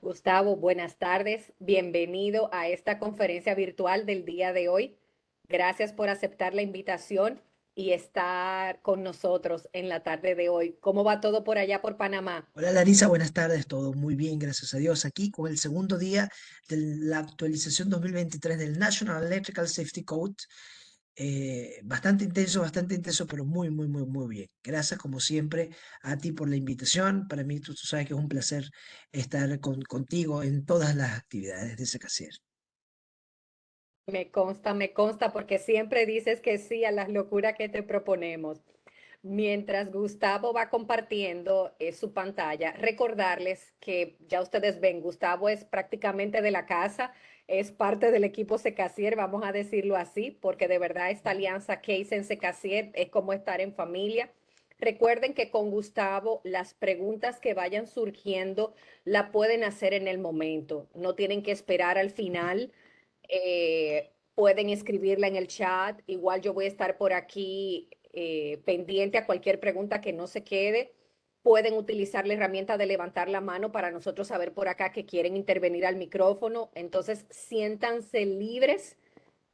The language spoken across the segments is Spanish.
Gustavo, buenas tardes. Bienvenido a esta conferencia virtual del día de hoy. Gracias por aceptar la invitación y estar con nosotros en la tarde de hoy. ¿Cómo va todo por allá por Panamá? Hola Larisa, buenas tardes, todo muy bien, gracias a Dios. Aquí con el segundo día de la actualización 2023 del National Electrical Safety Code. Bastante intenso, pero muy bien. Gracias como siempre a ti por la invitación. Para mí, tú sabes que es un placer estar contigo en todas las actividades de Secasier. Me consta porque siempre dices que sí a las locuras que te proponemos. Mientras Gustavo va compartiendo su pantalla, recordarles que ya ustedes ven, Gustavo es prácticamente de la casa, es parte del equipo Secasier, vamos a decirlo así, porque de verdad esta alianza Case en Secasier es como estar en familia. Recuerden que con Gustavo las preguntas que vayan surgiendo la pueden hacer en el momento, no tienen que esperar al final, pueden escribirla en el chat. Igual yo voy a estar por aquí pendiente a cualquier pregunta que no se quede. Pueden utilizar la herramienta de levantar la mano para nosotros saber por acá que quieren intervenir al micrófono. Entonces, siéntanse libres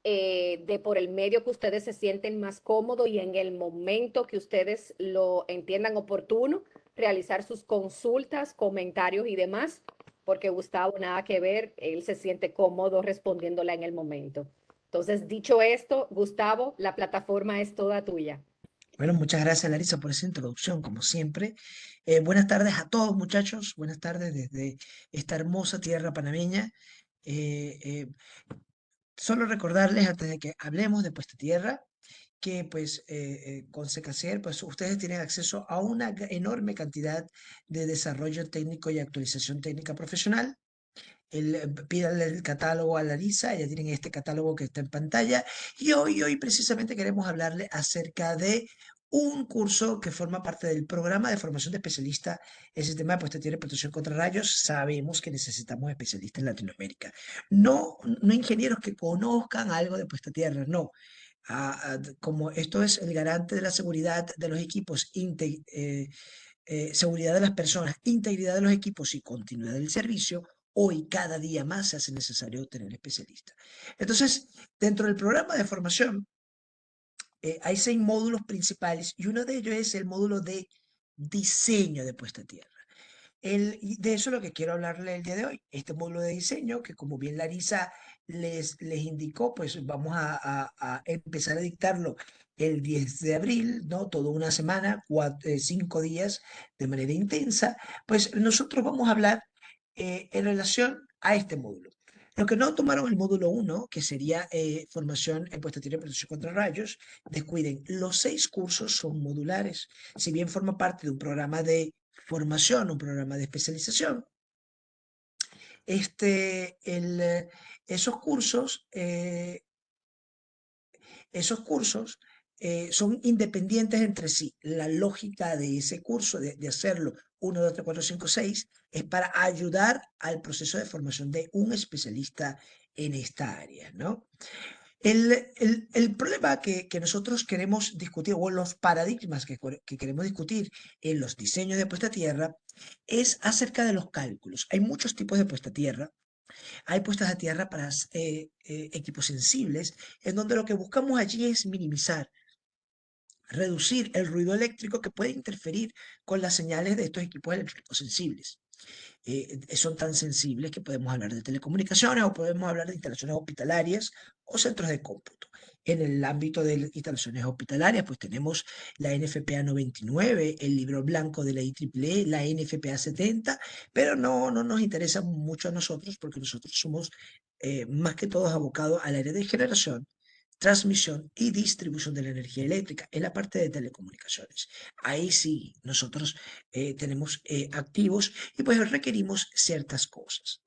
de por el medio que ustedes se sienten más cómodo y en el momento que ustedes lo entiendan oportuno, realizar sus consultas, comentarios y demás, porque Gustavo nada que ver, él se siente cómodo respondiéndola en el momento. Entonces, dicho esto, Gustavo, la plataforma es toda tuya. Bueno, muchas gracias Larisa por esa introducción, como siempre. Buenas tardes a todos muchachos, buenas tardes desde esta hermosa tierra panameña. Eh, eh, Solo recordarles antes de que hablemos de Puesta Tierra que pues con Secacer pues ustedes tienen acceso a una enorme cantidad de desarrollo técnico y actualización técnica profesional. Pídanle el catálogo a Larisa, ya tienen este catálogo que está en pantalla y hoy precisamente queremos hablarle acerca de un curso que forma parte del programa de formación de especialista en sistema de puesta a tierra y protección contra rayos. Sabemos que necesitamos especialistas en Latinoamérica, no ingenieros que conozcan algo de puesta a tierra, no. Como esto es el garante de la seguridad de los equipos, seguridad de las personas, integridad de los equipos y continuidad del servicio, hoy cada día más se hace necesario tener especialistas. Entonces, dentro del programa de formación, hay 6 módulos principales y uno de ellos es el módulo de diseño de puesta a tierra. Y de eso es lo que quiero hablarle el día de hoy. Este módulo de diseño, que como bien Larisa les indicó, pues vamos a empezar a dictarlo el 10 de abril, ¿no? Toda una semana, 5 días de manera intensa. Pues nosotros vamos a hablar en relación a este módulo. Los que no tomaron el módulo uno, que sería formación en puesta a tierra y protección contra rayos, descuiden, los 6 cursos son modulares. Si bien forma parte de un programa de formación, un programa de especialización. Este, el, eh, esos cursos, eh, esos cursos son independientes entre sí. La lógica de ese curso, de hacerlo 1, 2, 3, 4, 5, 6, es para ayudar al proceso de formación de un especialista en esta área, ¿no? El problema que nosotros queremos discutir, o los paradigmas que queremos discutir en los diseños de puesta a tierra, es acerca de los cálculos. Hay muchos tipos de puesta a tierra. Hay puestas a tierra para equipos sensibles, en donde lo que buscamos allí es minimizar, reducir el ruido eléctrico que puede interferir con las señales de estos equipos eléctricos sensibles. Son tan sensibles que podemos hablar de telecomunicaciones o podemos hablar de instalaciones hospitalarias o centros de cómputo. En el ámbito de instalaciones hospitalarias, pues tenemos la NFPA 99, el libro blanco de la IEEE, la NFPA 70, pero no nos interesa mucho a nosotros porque nosotros somos más que todos abocados al área de generación, transmisión y distribución de la energía eléctrica en la parte de telecomunicaciones. Ahí sí, nosotros tenemos activos y pues requerimos ciertas cosas.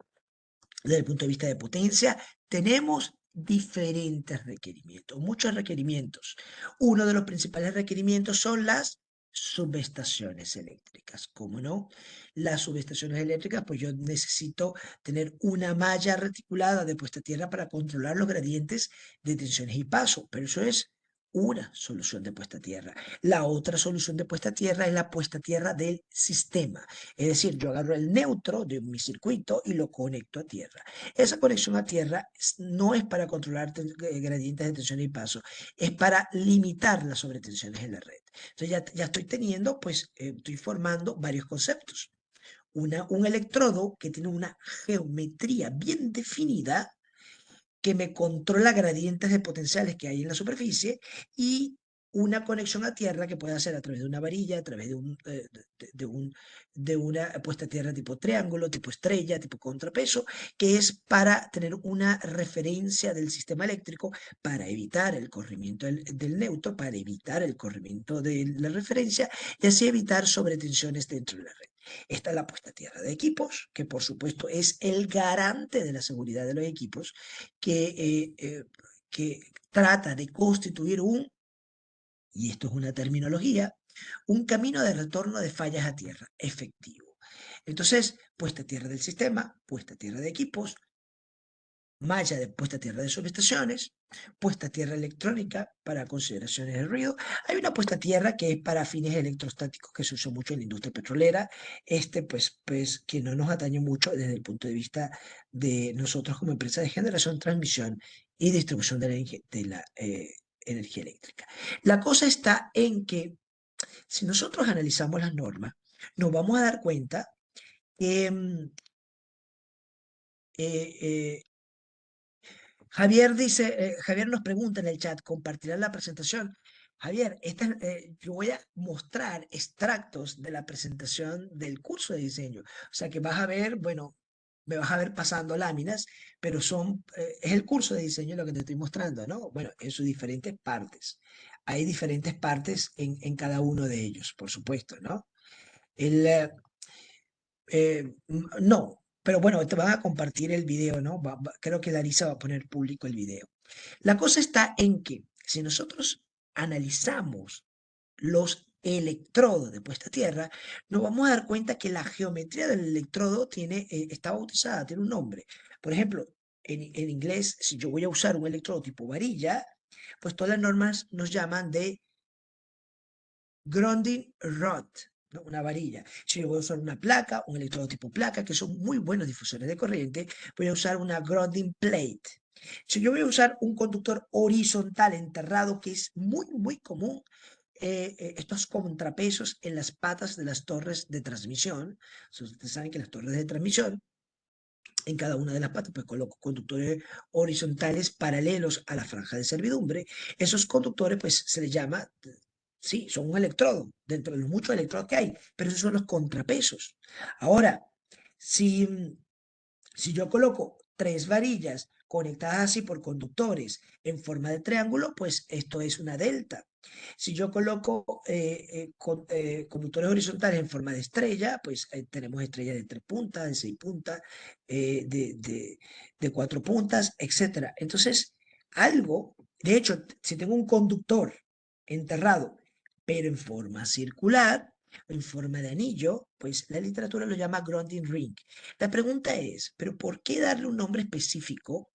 Desde el punto de vista de potencia, tenemos diferentes requerimientos, muchos requerimientos. Uno de los principales requerimientos son las subestaciones eléctricas. ¿Cómo no? Las subestaciones eléctricas, pues yo necesito tener una malla reticulada de puesta a tierra para controlar los gradientes de tensiones y paso, pero eso es una solución de puesta a tierra. La otra solución de puesta a tierra es la puesta a tierra del sistema. Es decir, yo agarro el neutro de mi circuito y lo conecto a tierra. Esa conexión a tierra no es para controlar gradientes de tensión y paso, es para limitar las sobretensiones en la red. Entonces ya estoy teniendo, pues estoy formando varios conceptos. Un electrodo que tiene una geometría bien definida que me controla gradientes de potenciales que hay en la superficie y una conexión a tierra que puede hacer a través de una varilla, a través de una puesta a tierra tipo triángulo, tipo estrella, tipo contrapeso, que es para tener una referencia del sistema eléctrico para evitar el corrimiento del neutro, para evitar el corrimiento de la referencia y así evitar sobretensiones dentro de la red. Está la puesta a tierra de equipos, que por supuesto es el garante de la seguridad de los equipos, que trata de constituir y esto es una terminología, un camino de retorno de fallas a tierra efectivo. Entonces, puesta a tierra del sistema, puesta a tierra de equipos, malla de puesta a tierra de subestaciones, puesta a tierra electrónica para consideraciones de ruido. Hay una puesta a tierra que es para fines electrostáticos que se usa mucho en la industria petrolera, pues que no nos atañe mucho desde el punto de vista de nosotros como empresa de generación, transmisión y distribución de la energía eléctrica. La cosa está en que si nosotros analizamos las normas, nos vamos a dar cuenta que eh, eh, Javier nos pregunta en el chat, ¿compartirán la presentación? Javier, yo voy a mostrar extractos de la presentación del curso de diseño. O sea que vas a ver, bueno, me vas a ver pasando láminas, pero es el curso de diseño lo que te estoy mostrando, ¿no? Bueno, en sus diferentes partes. Hay diferentes partes en cada uno de ellos, por supuesto, ¿no? El, no, pero bueno, te van a compartir el video, ¿no? Creo que Larisa va a poner público el video. La cosa está en que si nosotros analizamos los electrodos de puesta a tierra, nos vamos a dar cuenta que la geometría del electrodo está bautizada, tiene un nombre. Por ejemplo, en inglés, si yo voy a usar un electrodo tipo varilla, pues todas las normas nos llaman de grounding rod, ¿no? Una varilla. Si yo voy a usar una placa, un electrodo tipo placa, que son muy buenos difusores de corriente, voy a usar una grounding plate. Si yo voy a usar un conductor horizontal enterrado, que es muy común, estos contrapesos en las patas de las torres de transmisión. Ustedes saben que las torres de transmisión, en cada una de las patas, pues coloco conductores horizontales paralelos a la franja de servidumbre. Esos conductores, pues se les llama, sí, son un electrodo, dentro de los muchos electrodos que hay, pero esos son los contrapesos. Ahora, si yo coloco tres varillas conectadas así por conductores en forma de triángulo, pues esto es una delta. Si yo coloco conductores horizontales en forma de estrella, pues tenemos estrellas de 3 puntas, de 6 puntas, de 4 puntas, etc. Entonces, de hecho, si tengo un conductor enterrado, pero en forma circular, en forma de anillo, pues la literatura lo llama grounding ring. La pregunta es, ¿pero por qué darle un nombre específico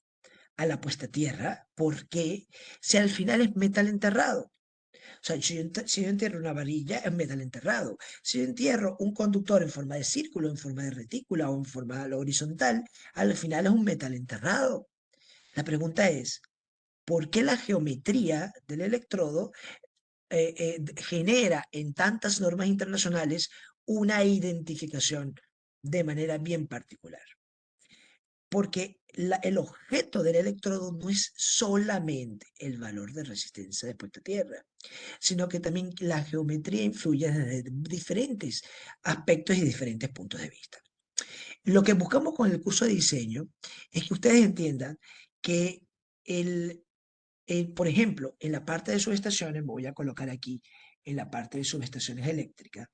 a la puesta a tierra? ¿Por qué? Si al final es metal enterrado. O sea, si yo entierro una varilla, es metal enterrado. Si yo entierro un conductor en forma de círculo, en forma de retícula o en forma horizontal, al final es un metal enterrado. La pregunta es, ¿por qué la geometría del electrodo genera en tantas normas internacionales una identificación de manera bien particular? Porque el objeto del electrodo no es solamente el valor de resistencia de puesta a tierra, sino que también la geometría influye desde diferentes aspectos y diferentes puntos de vista. Lo que buscamos con el curso de diseño es que ustedes entiendan que por ejemplo, en la parte de subestaciones, me voy a colocar aquí en la parte de subestaciones eléctricas.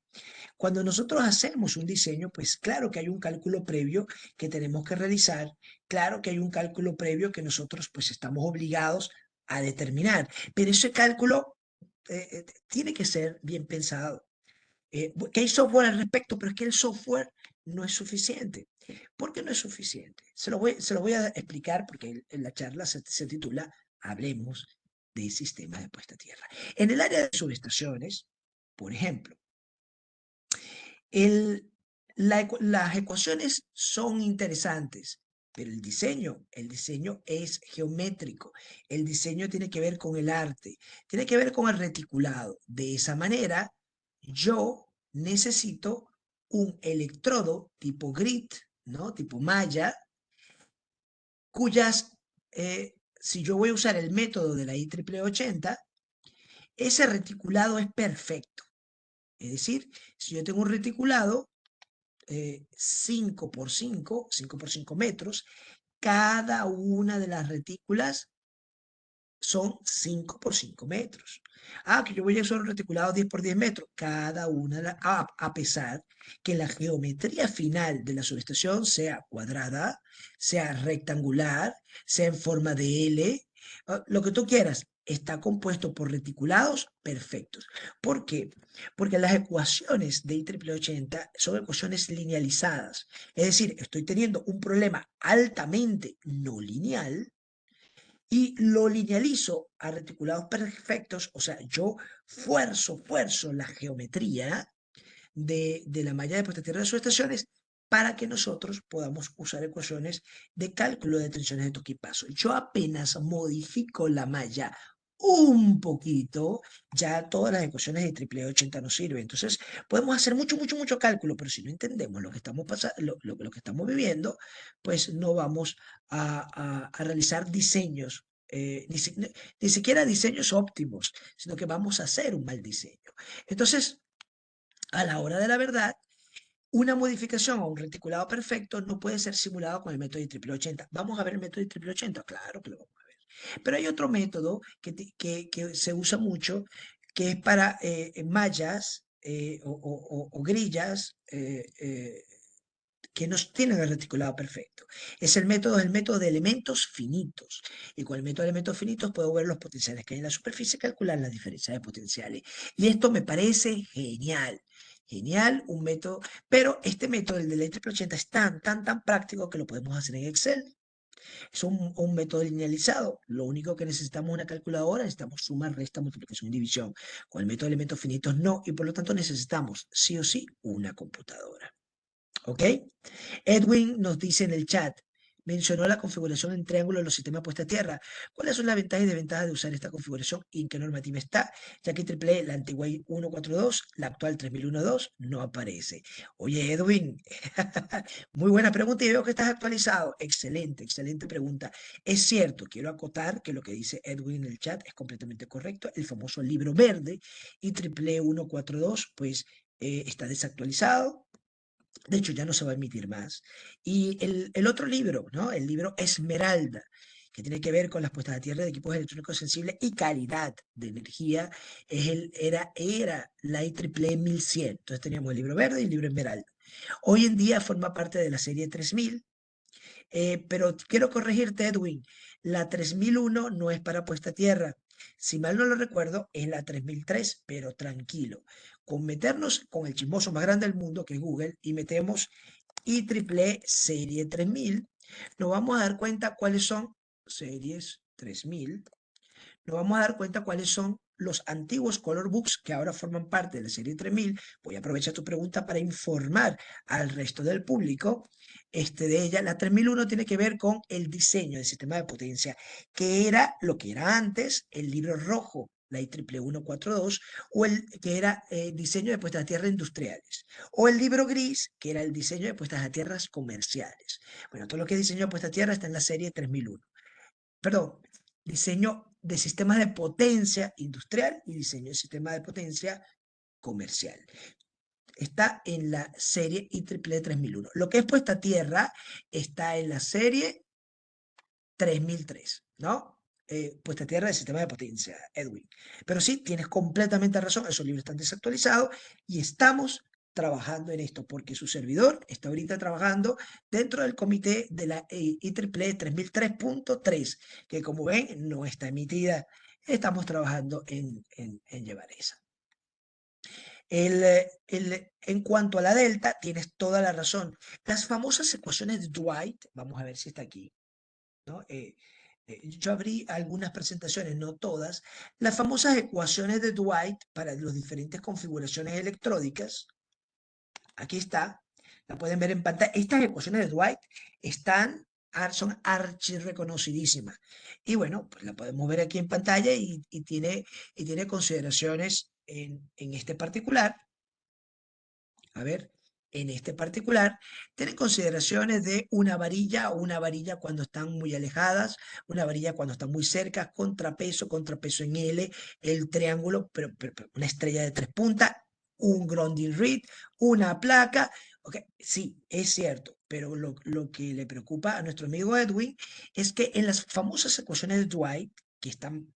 Cuando nosotros hacemos un diseño, pues claro que hay un cálculo previo que tenemos que realizar, claro que hay un cálculo previo que nosotros pues estamos obligados a determinar, pero ese cálculo tiene que ser bien pensado. Que hay software al respecto, pero es que el software no es suficiente. ¿Por qué no es suficiente? Se lo voy a explicar porque en la charla se titula Hablemos de sistemas de puesta a tierra. En el área de subestaciones, por ejemplo, las ecuaciones son interesantes, pero el diseño es geométrico, el diseño tiene que ver con el arte, tiene que ver con el reticulado. De esa manera, yo necesito un electrodo tipo grit, ¿no? Tipo malla, cuyas, si yo voy a usar el método de la IEEE 80, ese reticulado es perfecto. Es decir, si yo tengo un reticulado 5 por 5, 5 por 5 metros, cada una de las retículas son 5 por 5 metros. Que yo voy a usar un reticulado 10 por 10 metros, cada una, a pesar que la geometría final de la subestación sea cuadrada, sea rectangular, sea en forma de L, lo que tú quieras, está compuesto por reticulados perfectos. ¿Por qué? Porque las ecuaciones de IEEE 80 son ecuaciones linealizadas. Es decir, estoy teniendo un problema altamente no lineal y lo linealizo a reticulados perfectos, o sea, yo fuerzo la geometría de la malla de puesta a tierra de subestaciones para que nosotros podamos usar ecuaciones de cálculo de tensiones de toque y paso. Yo apenas modifico la malla un poquito, ya todas las ecuaciones de triple 80 nos sirven. Entonces, podemos hacer mucho cálculo, pero si no entendemos lo que estamos pasando, lo que estamos viviendo, pues no vamos a realizar diseños, ni siquiera diseños óptimos, sino que vamos a hacer un mal diseño. Entonces, a la hora de la verdad, una modificación a un reticulado perfecto no puede ser simulado con el método de triple 80. ¿Vamos a ver el método de triple 80? Claro que lo vamos a ver. Pero hay otro método que se usa mucho, que es para mallas o grillas que no tienen el reticulado perfecto. Es el método de elementos finitos. Y con el método de elementos finitos puedo ver los potenciales que hay en la superficie y calcular las diferencias de potenciales. Y esto me parece genial. Genial, un método, pero este método, el de la IEEE 80, es tan práctico que lo podemos hacer en Excel. Es un método linealizado. Lo único que necesitamos es una calculadora, necesitamos suma, resta, multiplicación y división. Con el método de elementos finitos no, y por lo tanto necesitamos sí o sí una computadora. ¿Ok? Edwin nos dice en el chat, mencionó la configuración en triángulo de los sistemas puesta a tierra. ¿Cuáles son las ventajas y desventajas de usar esta configuración y en qué normativa está? Ya que triple la antigua 142, la actual 3012, no aparece. Oye, Edwin, muy buena pregunta y veo que estás actualizado. Excelente pregunta. Es cierto, quiero acotar que lo que dice Edwin en el chat es completamente correcto. El famoso libro verde y triple 142, pues está desactualizado. De hecho, ya no se va a emitir más. Y el otro libro, ¿no? El libro Esmeralda, que tiene que ver con las puestas a tierra de equipos electrónicos sensibles y calidad de energía, era la IEEE 1100. Entonces teníamos el libro verde y el libro Esmeralda. Hoy en día forma parte de la serie 3000, pero quiero corregirte, Edwin, la 3001 no es para puesta a tierra. Si mal no lo recuerdo, es la 3003, pero tranquilo. Con meternos con el chismoso más grande del mundo, que es Google, y metemos IEEE serie 3000, nos vamos a dar cuenta cuáles son series 3000, nos vamos a dar cuenta cuáles son los antiguos color books que ahora forman parte de la serie 3000. Voy a aprovechar tu pregunta para informar al resto del público de ella. La 3001 tiene que ver con el diseño del sistema de potencia, que era lo que era antes el libro rojo, la IEEE 142, o el que era diseño de puestas a tierra industriales, o el libro gris, que era el diseño de puestas a tierras comerciales. Bueno, todo lo que es diseño de puesta a tierra está en la serie 3001. Perdón, diseño de sistemas de potencia industrial y diseño de sistemas de potencia comercial. Está en la serie IEEE 3001. Lo que es puesta a tierra está en la serie 3003, ¿no? Puesta a tierra del sistema de potencia, Edwin. Pero sí, tienes completamente razón, esos libros están desactualizados y estamos trabajando en esto, porque su servidor está ahorita trabajando dentro del comité de la IEEE 3003.3, que como ven no está emitida. Estamos trabajando en llevar esa. En cuanto a la delta, tienes toda la razón. Las famosas ecuaciones de Dwight, vamos a ver si está aquí, ¿no? yo abrí algunas presentaciones, no todas, las famosas ecuaciones de Dwight para las diferentes configuraciones electródicas. Aquí está, la pueden ver en pantalla. Estas ecuaciones de Dwight son archirreconocidísimas. Y bueno, pues la podemos ver aquí en pantalla y tiene consideraciones en este particular. A ver, en este particular, tienen consideraciones de una varilla cuando están muy alejadas, una varilla cuando están muy cerca, contrapeso en L, el triángulo, pero una estrella de 3 puntas, un grounding reed, una placa. Ok, sí, es cierto, pero lo que le preocupa a nuestro amigo Edwin es que en las famosas ecuaciones de Dwight, que están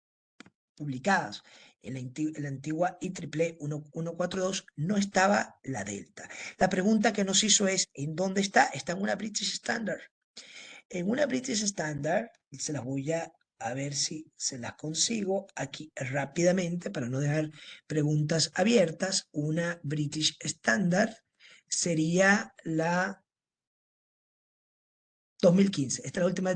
publicadas en la antigua IEEE 142, no estaba la delta. La pregunta que nos hizo es, ¿en dónde está? Está en una British Standard. En una British Standard, y se las voy a ver si se las consigo aquí rápidamente para no dejar preguntas abiertas. Una British Standard sería la 2015. Esta es la última,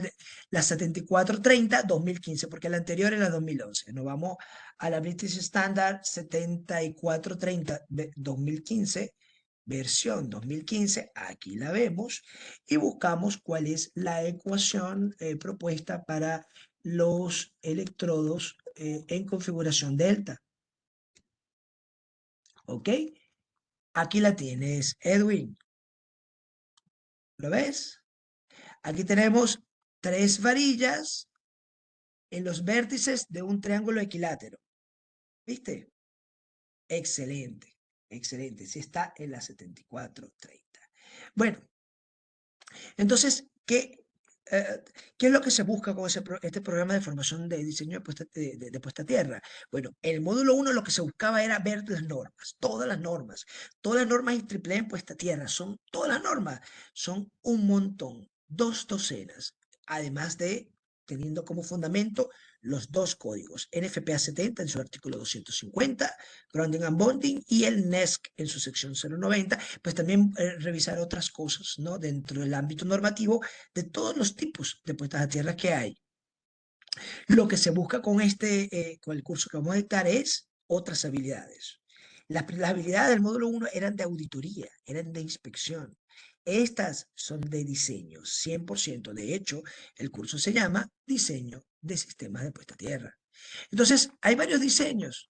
la 7430, 2015, porque la anterior era 2011. Nos vamos a la British Standard 7430, 2015, versión 2015. Aquí la vemos y buscamos cuál es la ecuación propuesta para los electrodos en configuración delta. ¿Ok? Aquí la tienes, Edwin. ¿Lo ves? Aquí tenemos 3 varillas en los vértices de un triángulo equilátero. ¿Viste? Excelente, excelente. Sí está en la 7430. Bueno, entonces, ¿qué es lo que se busca con este programa de formación de diseño de puesta a tierra? Bueno, en el módulo 1 lo que se buscaba era ver las normas, todas las normas IEEE en puesta a tierra, todas las normas, son un montón, 2 docenas, además de teniendo como fundamento los 2 códigos, NFPA 70 en su artículo 250, Grounding and Bonding, y el NESC en su sección 090, pues también revisar otras cosas, ¿no? Dentro del ámbito normativo de todos los tipos de puestas a tierra que hay. Lo que se busca con el curso que vamos a dictar es otras habilidades. Las habilidades del módulo 1 eran de auditoría, eran de inspección. Estas son de diseño, 100%. De hecho, el curso se llama Diseño de Sistemas de Puesta a Tierra. Entonces, hay varios diseños.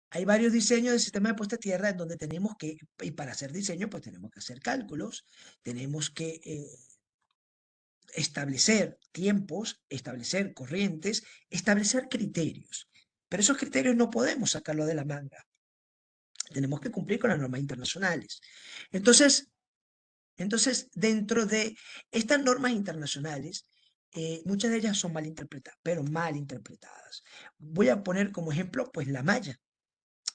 Hay varios diseños de sistemas de puesta a tierra en donde tenemos que, y para hacer diseño, pues tenemos que hacer cálculos, tenemos que establecer tiempos, establecer corrientes, establecer criterios. Pero esos criterios no podemos sacarlo de la manga. Tenemos que cumplir con las normas internacionales. Entonces, dentro de estas normas internacionales, muchas de ellas son mal interpretadas, pero mal interpretadas. Voy a poner como ejemplo, pues la malla.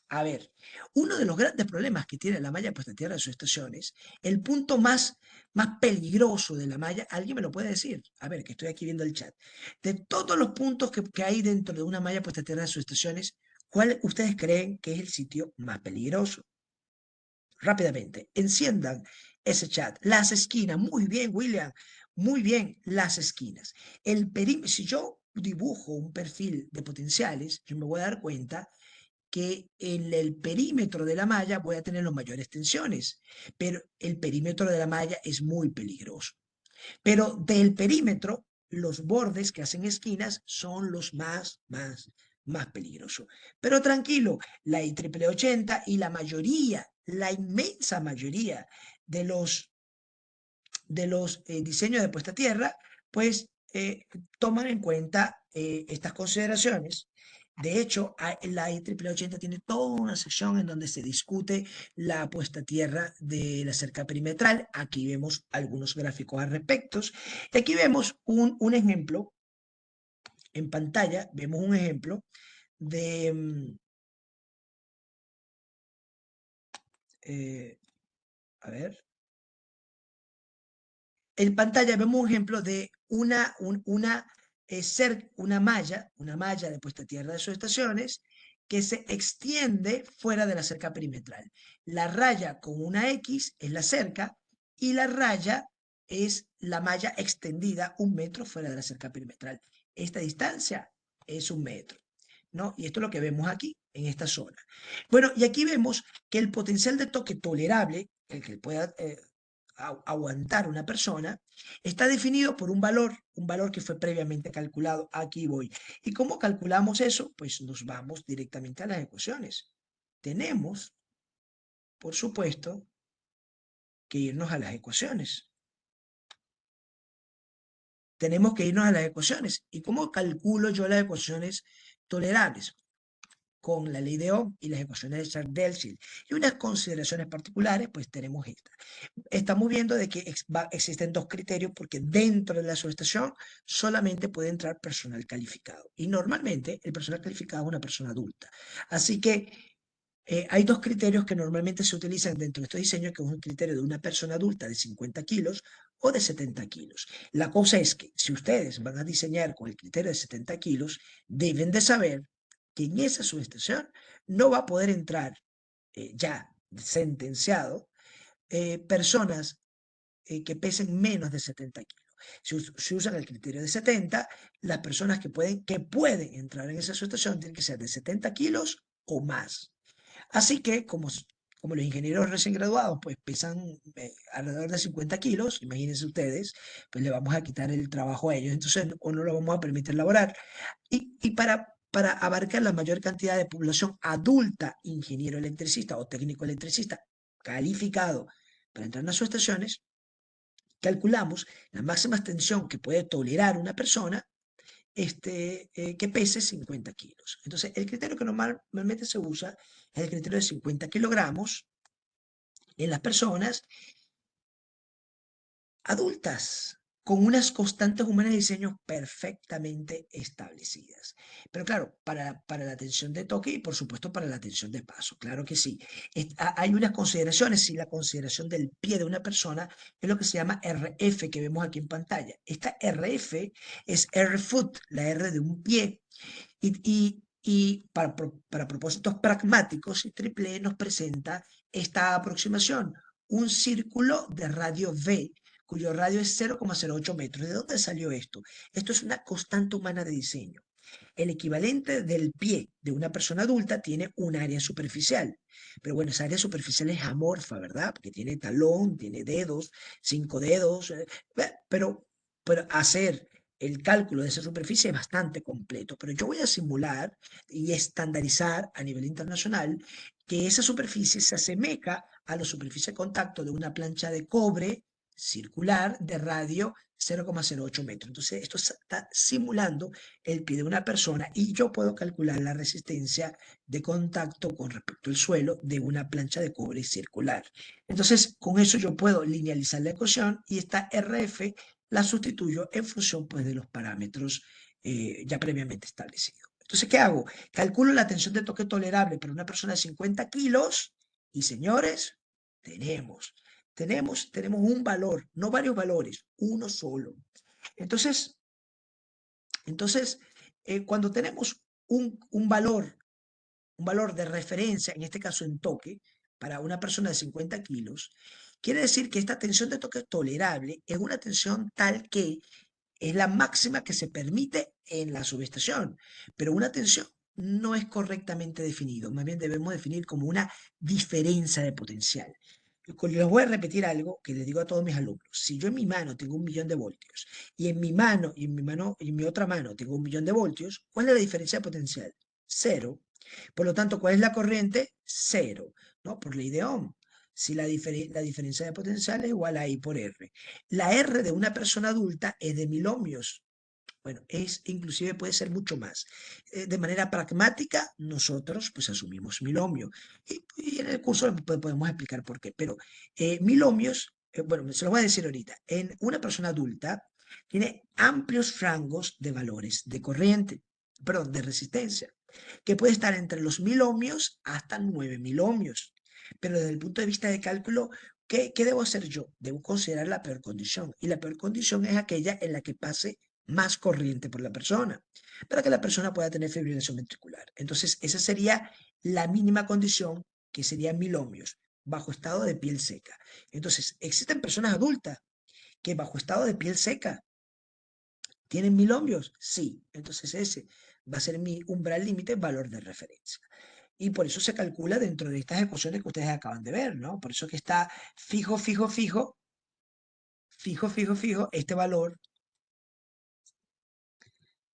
A ver, uno de los grandes problemas que tiene la malla puesta a tierra de sus estaciones, el punto más peligroso de la malla, ¿alguien me lo puede decir? A ver, que estoy aquí viendo el chat. De todos los puntos que hay dentro de una malla puesta a tierra de sus estaciones, ¿cuál ustedes creen que es el sitio más peligroso? Rápidamente, enciendan ese chat. Las esquinas, muy bien, William, muy bien, las esquinas. Si yo dibujo un perfil de potenciales, yo me voy a dar cuenta que en el perímetro de la malla voy a tener las mayores tensiones, pero el perímetro de la malla es muy peligroso. Pero del perímetro, los bordes que hacen esquinas son los más peligrosos. Pero tranquilo, la IEEE 80 y la mayoría, la inmensa mayoría de los diseños de puesta a tierra, pues toman en cuenta estas consideraciones. De hecho, la IEEE 80 tiene toda una sección en donde se discute la puesta a tierra de la cerca perimetral. Aquí vemos algunos gráficos al respecto. Y aquí vemos un ejemplo, en pantalla vemos un ejemplo de, a ver, en pantalla vemos un ejemplo de una malla de puesta a tierra de sus estaciones que se extiende fuera de la cerca perimetral. La raya con una X es la cerca y la raya es la malla extendida 1 metro fuera de la cerca perimetral. esta distancia es 1 metro, ¿no? Y esto es lo que vemos aquí, en esta zona. Bueno, y aquí vemos que el potencial de toque tolerable, el que pueda aguantar una persona, está definido por un valor que fue previamente calculado. Aquí voy. ¿Y cómo calculamos eso? Pues nos vamos directamente a las ecuaciones. Tenemos, por supuesto, que irnos a las ecuaciones. Tenemos que irnos a las ecuaciones. ¿Y cómo calculo yo las ecuaciones tolerables? Con la ley de Ohm y las ecuaciones de Chern-Delsil. Y unas consideraciones particulares, pues tenemos esta. Estamos viendo de que existen 2 criterios porque dentro de la subestación solamente puede entrar personal calificado. Y normalmente el personal calificado es una persona adulta. Así que hay 2 criterios que normalmente se utilizan dentro de estos diseños, que es un criterio de una persona adulta de 50 kilos o de 70 kilos. La cosa es que si ustedes van a diseñar con el criterio de 70 kilos, deben de saber que en esa subestación no va a poder entrar ya sentenciado personas que pesen menos de 70 kilos. Si usan el criterio de 70, las personas que pueden entrar en esa subestación tienen que ser de 70 kilos o más. Así que, como los ingenieros recién graduados, pues pesan alrededor de 50 kilos, imagínense ustedes, pues le vamos a quitar el trabajo a ellos, entonces o no lo vamos a permitir laborar. Y para abarcar la mayor cantidad de población adulta, ingeniero electricista o técnico electricista calificado para entrar en las subestaciones, calculamos la máxima tensión que puede tolerar una persona que pese 50 kilos. Entonces, el criterio que normalmente se usa es el criterio de 50 kilogramos en las personas adultas, con unas constantes humanas de diseño perfectamente establecidas. Pero claro, para la tensión de toque y por supuesto para la tensión de paso, claro que sí. Hay unas consideraciones y la consideración del pie de una persona es lo que se llama RF que vemos aquí en pantalla. Esta RF es R foot, la R de un pie. Y para propósitos pragmáticos, Triple nos presenta esta aproximación, un círculo de radio V, cuyo radio es 0,08 metros. ¿De dónde salió esto? Esto es una constante humana de diseño. El equivalente del pie de una persona adulta tiene un área superficial. Pero bueno, esa área superficial es amorfa, ¿verdad? Porque tiene talón, tiene dedos, 5 dedos. Pero hacer el cálculo de esa superficie es bastante completo. Pero yo voy a simular y estandarizar a nivel internacional que esa superficie se asemeja a la superficie de contacto de una plancha de cobre circular de radio 0,08 metros. Entonces, esto está simulando el pie de una persona y yo puedo calcular la resistencia de contacto con respecto al suelo de una plancha de cobre circular. Entonces, con eso yo puedo linealizar la ecuación y esta RF la sustituyo en función pues, de los parámetros ya previamente establecidos. Entonces, ¿qué hago? Calculo la tensión de toque tolerable para una persona de 50 kilos y, señores, tenemos un valor, no varios valores, uno solo. Entonces, cuando tenemos un valor de referencia, en este caso en toque, para una persona de 50 kilos, quiere decir que esta tensión de toque tolerable es una tensión tal que es la máxima que se permite en la subestación, pero una tensión no es correctamente definido, más bien debemos definir como una diferencia de potencial. Les voy a repetir algo que les digo a todos mis alumnos. Si yo en mi mano tengo 1 millón de voltios y en mi mano y en mi otra mano tengo 1 millón de voltios, ¿cuál es la diferencia de potencial? Cero. Por lo tanto, ¿cuál es la corriente? Cero, ¿no? Por ley de Ohm. Si la diferencia de potencial es igual a I por R. La R de una persona adulta es de 1000 ohmios. Bueno, inclusive puede ser mucho más. De manera pragmática, nosotros pues asumimos 1000 ohmios. Y en el curso podemos explicar por qué. Pero 1000 ohmios, bueno, se lo voy a decir ahorita. En una persona adulta tiene amplios rangos de valores de corriente, perdón, de resistencia, que puede estar entre los 1000 ohmios hasta 9000 ohmios. Pero desde el punto de vista de cálculo, ¿qué debo hacer yo? Debo considerar la peor condición. Y la peor condición es aquella en la que pase más corriente por la persona, para que la persona pueda tener fibrilación ventricular. Entonces, esa sería la mínima condición, que sería 1000 ohmios, bajo estado de piel seca. Entonces, existen personas adultas que bajo estado de piel seca ¿Tienen 1000 ohmios? Sí. Entonces ese va a ser mi umbral límite, valor de referencia. Y por eso se calcula dentro de estas ecuaciones que ustedes acaban de ver, ¿no? Por eso que está fijo, fijo, fijo, fijo, fijo, fijo, este valor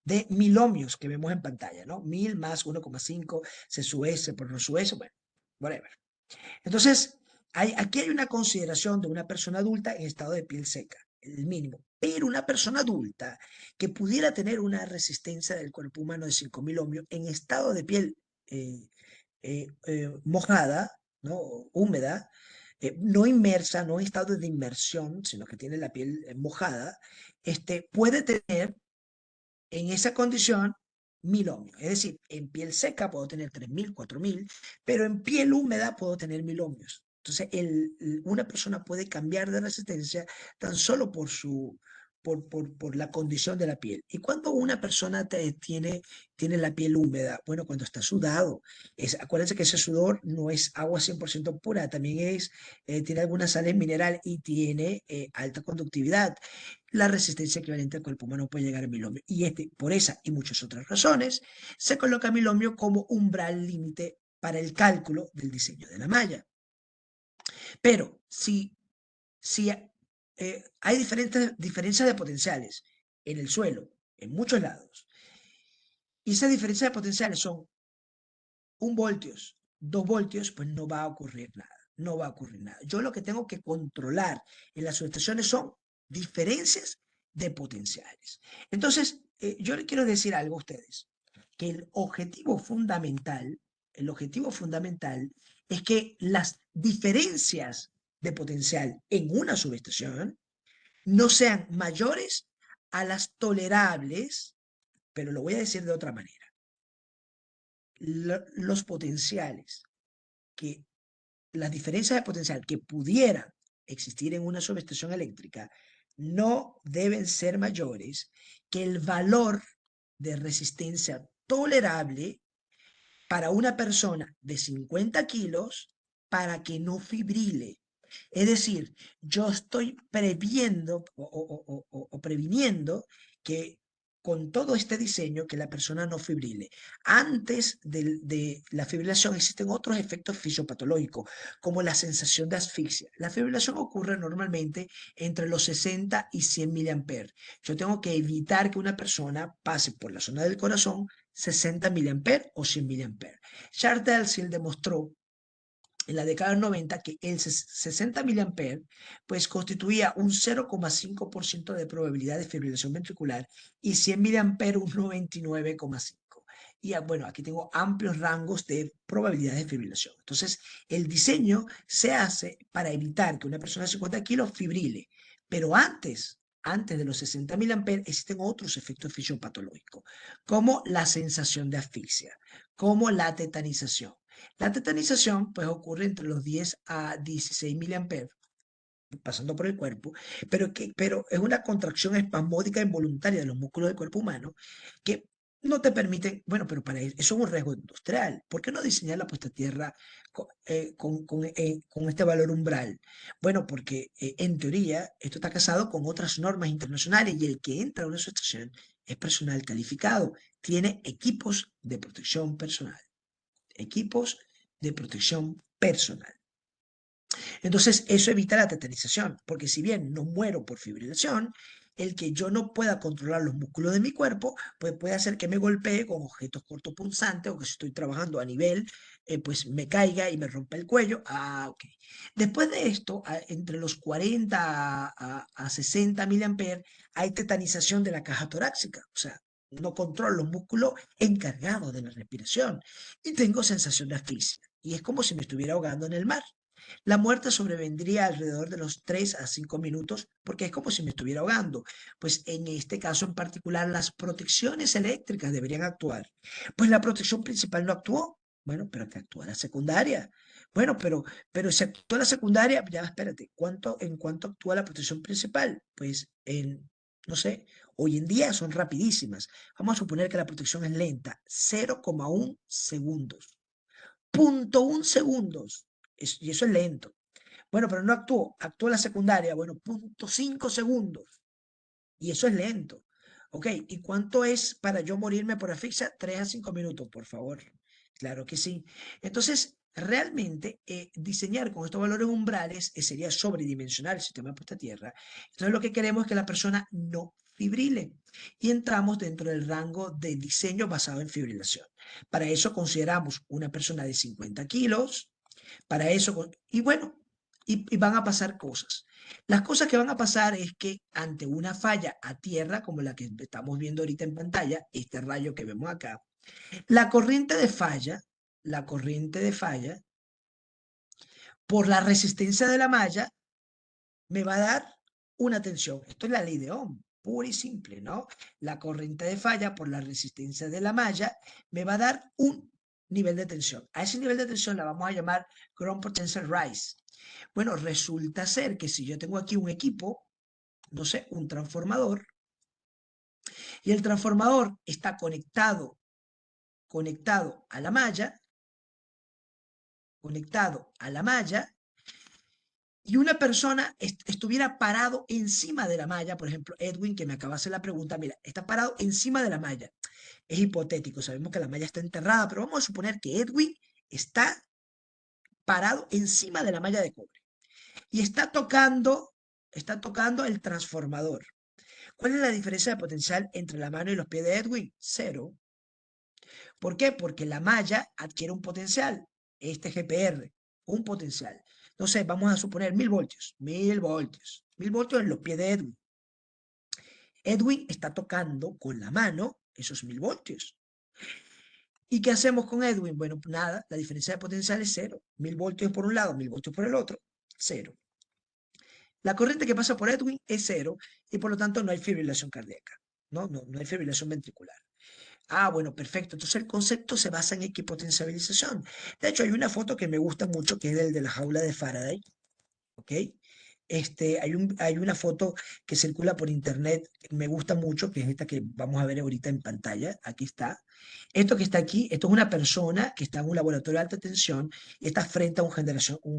de 1000 ohmios que vemos en pantalla, ¿no? 1000 más 1,5, se sube S por no sube S, bueno, whatever. Entonces, aquí hay una consideración de una persona adulta en estado de piel seca, el mínimo. Pero una persona adulta que pudiera tener una resistencia del cuerpo humano de 5000 ohmios en estado de piel eh, mojada, ¿no? Húmeda, no inmersa, no en estado de inmersión, sino que tiene la piel mojada, puede tener en esa condición 1000 ohmios. Es decir, en piel seca puedo tener 3000, 4000, pero en piel húmeda puedo tener 1000 ohmios. Entonces, una persona puede cambiar de resistencia tan solo por la condición de la piel. ¿Y cuando una persona tiene la piel húmeda? Bueno, cuando está sudado. Acuérdense que ese sudor no es agua 100% pura, también tiene algunas sales mineral y tiene alta conductividad. La resistencia equivalente al cuerpo humano puede llegar a 1000 ohmios. Y por esa y muchas otras razones, se coloca 1000 ohmios como umbral límite para el cálculo del diseño de la malla. Pero si hay diferencias de potenciales en el suelo, en muchos lados, y esas diferencias de potenciales son 1 voltios, 2 voltios, pues no va a ocurrir nada. No va a ocurrir nada. Yo lo que tengo que controlar en las subestaciones son diferencias de potenciales. Entonces, yo le quiero decir algo a ustedes, que el objetivo fundamental es que las diferencias de potencial en una subestación no sean mayores a las tolerables, pero lo voy a decir de otra manera. Los potenciales que las diferencias de potencial que pudieran existir en una subestación eléctrica no deben ser mayores que el valor de resistencia tolerable para una persona de 50 kilos para que no fibrile. Es decir, yo estoy previendo o previniendo que con todo este diseño que la persona no fibrile. Antes de la fibrilación existen otros efectos fisiopatológicos, como la sensación de asfixia. La fibrilación ocurre normalmente entre los 60 y 100 miliamperes. Yo tengo que evitar que una persona pase por la zona del corazón 60 miliamperes o 100 miliamperes. Charles Delsil demostró en la década del 90 que el 60 miliamperes pues constituía un 0,5% de probabilidad de fibrilación ventricular y 100 miliamperes un 99,5%. Y bueno, aquí tengo amplios rangos de probabilidad de fibrilación. Entonces, el diseño se hace para evitar que una persona de 50 kilos fibrile, pero antes de los 60 miliamperes existen otros efectos fisiopatológicos, como la sensación de asfixia, como la tetanización. La tetanización pues ocurre entre los 10 a 16 miliamperes pasando por el cuerpo, pero es una contracción espasmódica involuntaria de los músculos del cuerpo humano que no te permiten, bueno, pero para eso es un riesgo industrial. ¿Por qué no diseñar la puesta a tierra con este valor umbral? Bueno, porque en teoría esto está casado con otras normas internacionales y el que entra a una subestación es personal calificado, tiene equipos de protección personal, equipos de protección personal. Entonces, eso evita la tetanización, porque si bien no muero por fibrilación, el que yo no pueda controlar los músculos de mi cuerpo, pues puede hacer que me golpee con objetos cortopunzantes o que si estoy trabajando a nivel, pues me caiga y me rompa el cuello. Ah, ok. Después de esto, entre los 40 a 60 miliamperes, hay tetanización de la caja torácica, o sea, no controlo los músculos encargados de la respiración y tengo sensación de asfixia. Y es como si me estuviera ahogando en el mar. La muerte sobrevendría alrededor de los 3 a 5 minutos porque es como si me estuviera ahogando. Pues en este caso en particular las protecciones eléctricas deberían actuar. Pues la protección principal no actuó. Bueno, pero que actúa la secundaria. Bueno, pero si actúa la secundaria, ya espérate, ¿en cuánto actúa la protección principal? Pues no sé, hoy en día son rapidísimas. Vamos a suponer que la protección es lenta, 0,1 segundos. 0,1 segundos. Y eso es lento. Bueno, pero no actuó la secundaria, bueno, 0,5 segundos. Y eso es lento. Ok, ¿y cuánto es para yo morirme por asfixia? 3 a 5 minutos, por favor. Claro que sí. Entonces, realmente, diseñar con estos valores umbrales sería sobredimensionar el sistema de puesta a tierra. Entonces, lo que queremos es que la persona no fibrile y entramos dentro del rango de diseño basado en fibrilación. Para eso consideramos una persona de 50 kilos, para eso, y bueno, y van a pasar cosas. Las cosas que van a pasar es que ante una falla a tierra, como la que estamos viendo ahorita en pantalla, este rayo que vemos acá, la corriente de falla, la corriente de falla, por la resistencia de la malla, me va a dar una tensión. Esto es la ley de Ohm, pura y simple, ¿no? La corriente de falla por la resistencia de la malla me va a dar un nivel de tensión. A ese nivel de tensión la vamos a llamar Ground Potential Rise. Bueno, resulta ser que si yo tengo aquí un equipo, no sé, un transformador, y el transformador está conectado a la malla, y una persona estuviera parado encima de la malla, por ejemplo, Edwin, que me acaba de hacer la pregunta, mira, está parado encima de la malla. Es hipotético, sabemos que la malla está enterrada, pero vamos a suponer que Edwin está parado encima de la malla de cobre y está tocando el transformador. ¿Cuál es la diferencia de potencial entre la mano y los pies de Edwin? Cero. ¿Por qué? Porque la malla adquiere un potencial, este GPR, un potencial. Entonces, vamos a suponer 1000 voltios, 1000 voltios, 1000 voltios en los pies de Edwin. Edwin está tocando con la mano esos 1000 voltios. ¿Y qué hacemos con Edwin? Bueno, nada, la diferencia de potencial es cero. 1000 voltios por un lado, 1000 voltios por el otro, cero. La corriente que pasa por Edwin es cero y por lo tanto no hay fibrilación cardíaca, no hay fibrilación ventricular. Ah, bueno, perfecto. Entonces el concepto se basa en equipotenciabilización. De hecho, hay una foto que me gusta mucho, que es el de la jaula de Faraday, ¿ok? Hay una foto que circula por internet, que me gusta mucho, que es esta que vamos a ver ahorita en pantalla. Aquí está. Esto que está aquí, esto es una persona que está en un laboratorio de alta tensión y está frente a un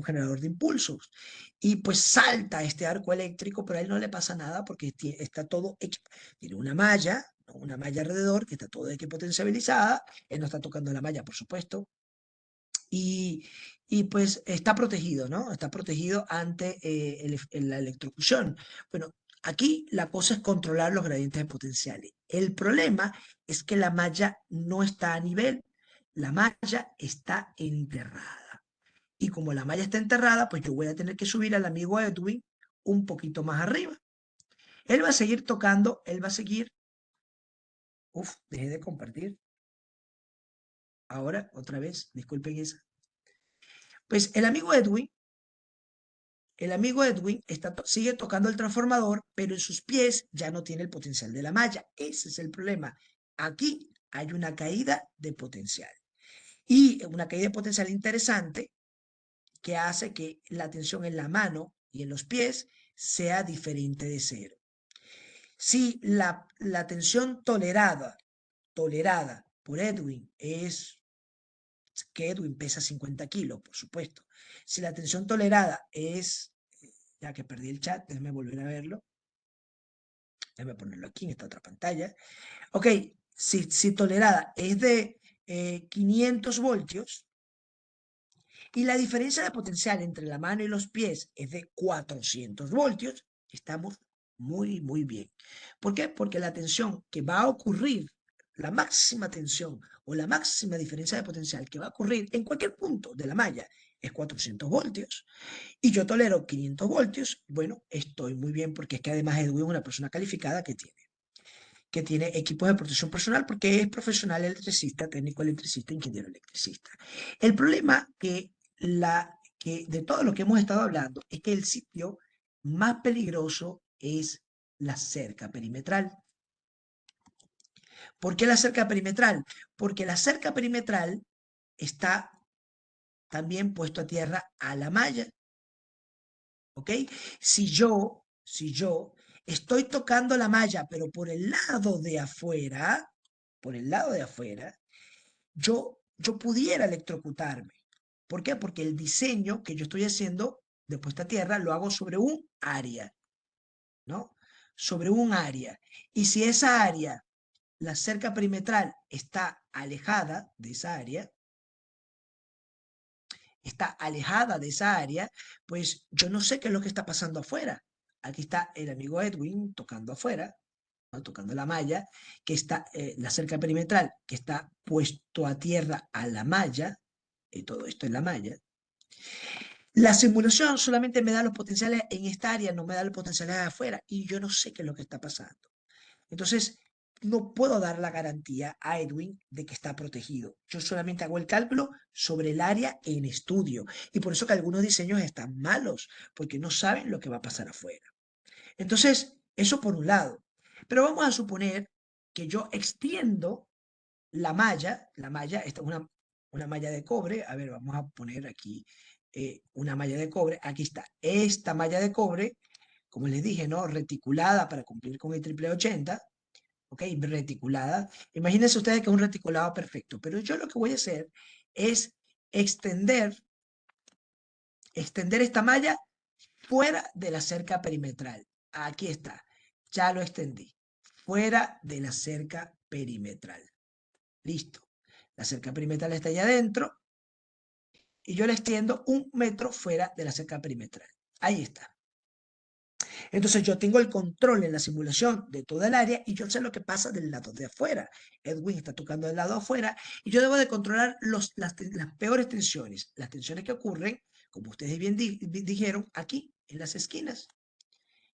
generador de impulsos. Y pues salta este arco eléctrico, pero a él no le pasa nada porque está todo, tiene una malla, ¿no? Una malla alrededor que está todo equipotenciabilizada. Él no está tocando la malla, por supuesto. Y, y pues está protegido, ¿no? Está protegido ante la electrocución. Bueno, aquí la cosa es controlar los gradientes de potenciales. El problema es que la malla no está a nivel, la malla está enterrada. Y como la malla está enterrada, pues yo voy a tener que subir al amigo Edwin un poquito más arriba. Él va a seguir tocando, él va a seguir. Uf, dejé de compartir. Ahora, otra vez, disculpen esa. Pues el amigo Edwin sigue tocando el transformador, pero en sus pies ya no tiene el potencial de la malla. Ese es el problema. Aquí hay una caída de potencial. Y una caída de potencial interesante que hace que la tensión en la mano y en los pies sea diferente de cero. Si la tensión tolerada por Edwin es que Edwin pesa 50 kilos, por supuesto. Si la tensión tolerada es, ya que perdí el chat, déjame volver a verlo. Déjame ponerlo aquí en esta otra pantalla. Ok, si tolerada es de 500 voltios y la diferencia de potencial entre la mano y los pies es de 400 voltios, estamos muy, muy bien. ¿Por qué? Porque la tensión que va a ocurrir, la máxima tensión o la máxima diferencia de potencial que va a ocurrir en cualquier punto de la malla es 400 voltios. Y yo tolero 500 voltios, bueno, estoy muy bien porque es que además Edwin es una persona calificada que tiene equipos de protección personal porque es profesional electricista, técnico electricista, ingeniero electricista. El problema que de todo lo que hemos estado hablando es que el sitio más peligroso es la cerca perimetral. ¿Por qué la cerca perimetral? Porque la cerca perimetral está también puesto a tierra a la malla. ¿Ok? Si yo estoy tocando la malla, pero por el lado de afuera, yo pudiera electrocutarme. ¿Por qué? Porque el diseño que yo estoy haciendo de puesta a tierra lo hago sobre un área, ¿no? sobre un área. Y si esa área, la cerca perimetral, está alejada de esa área, pues yo no sé qué es lo que está pasando afuera. Aquí está el amigo Edwin tocando afuera, ¿no? Tocando la malla, que está la cerca perimetral, que está puesto a tierra a la malla, y todo esto es la malla. La simulación solamente me da los potenciales en esta área, no me da los potenciales afuera, y yo no sé qué es lo que está pasando. Entonces, no puedo dar la garantía a Edwin de que está protegido. Yo solamente hago el cálculo sobre el área en estudio. Y por eso que algunos diseños están malos, porque no saben lo que va a pasar afuera. Entonces, eso por un lado. Pero vamos a suponer que yo extiendo la malla, esta es una malla de cobre. A ver, vamos a poner aquí una malla de cobre. Aquí está, esta malla de cobre, como les dije, ¿no? Reticulada para cumplir con el triple 80. ¿Ok? Reticulada. Imagínense ustedes que es un reticulado perfecto, pero yo lo que voy a hacer es extender, extender esta malla fuera de la cerca perimetral. Aquí está, ya lo extendí, fuera de la cerca perimetral. Listo. La cerca perimetral está allá adentro y yo la extiendo 1 metro fuera de la cerca perimetral. Ahí está. Entonces yo tengo el control en la simulación de toda el área y yo sé lo que pasa del lado de afuera. Edwin está tocando del lado afuera y yo debo de controlar las peores tensiones, las tensiones que ocurren, como ustedes bien dijeron, aquí, en las esquinas.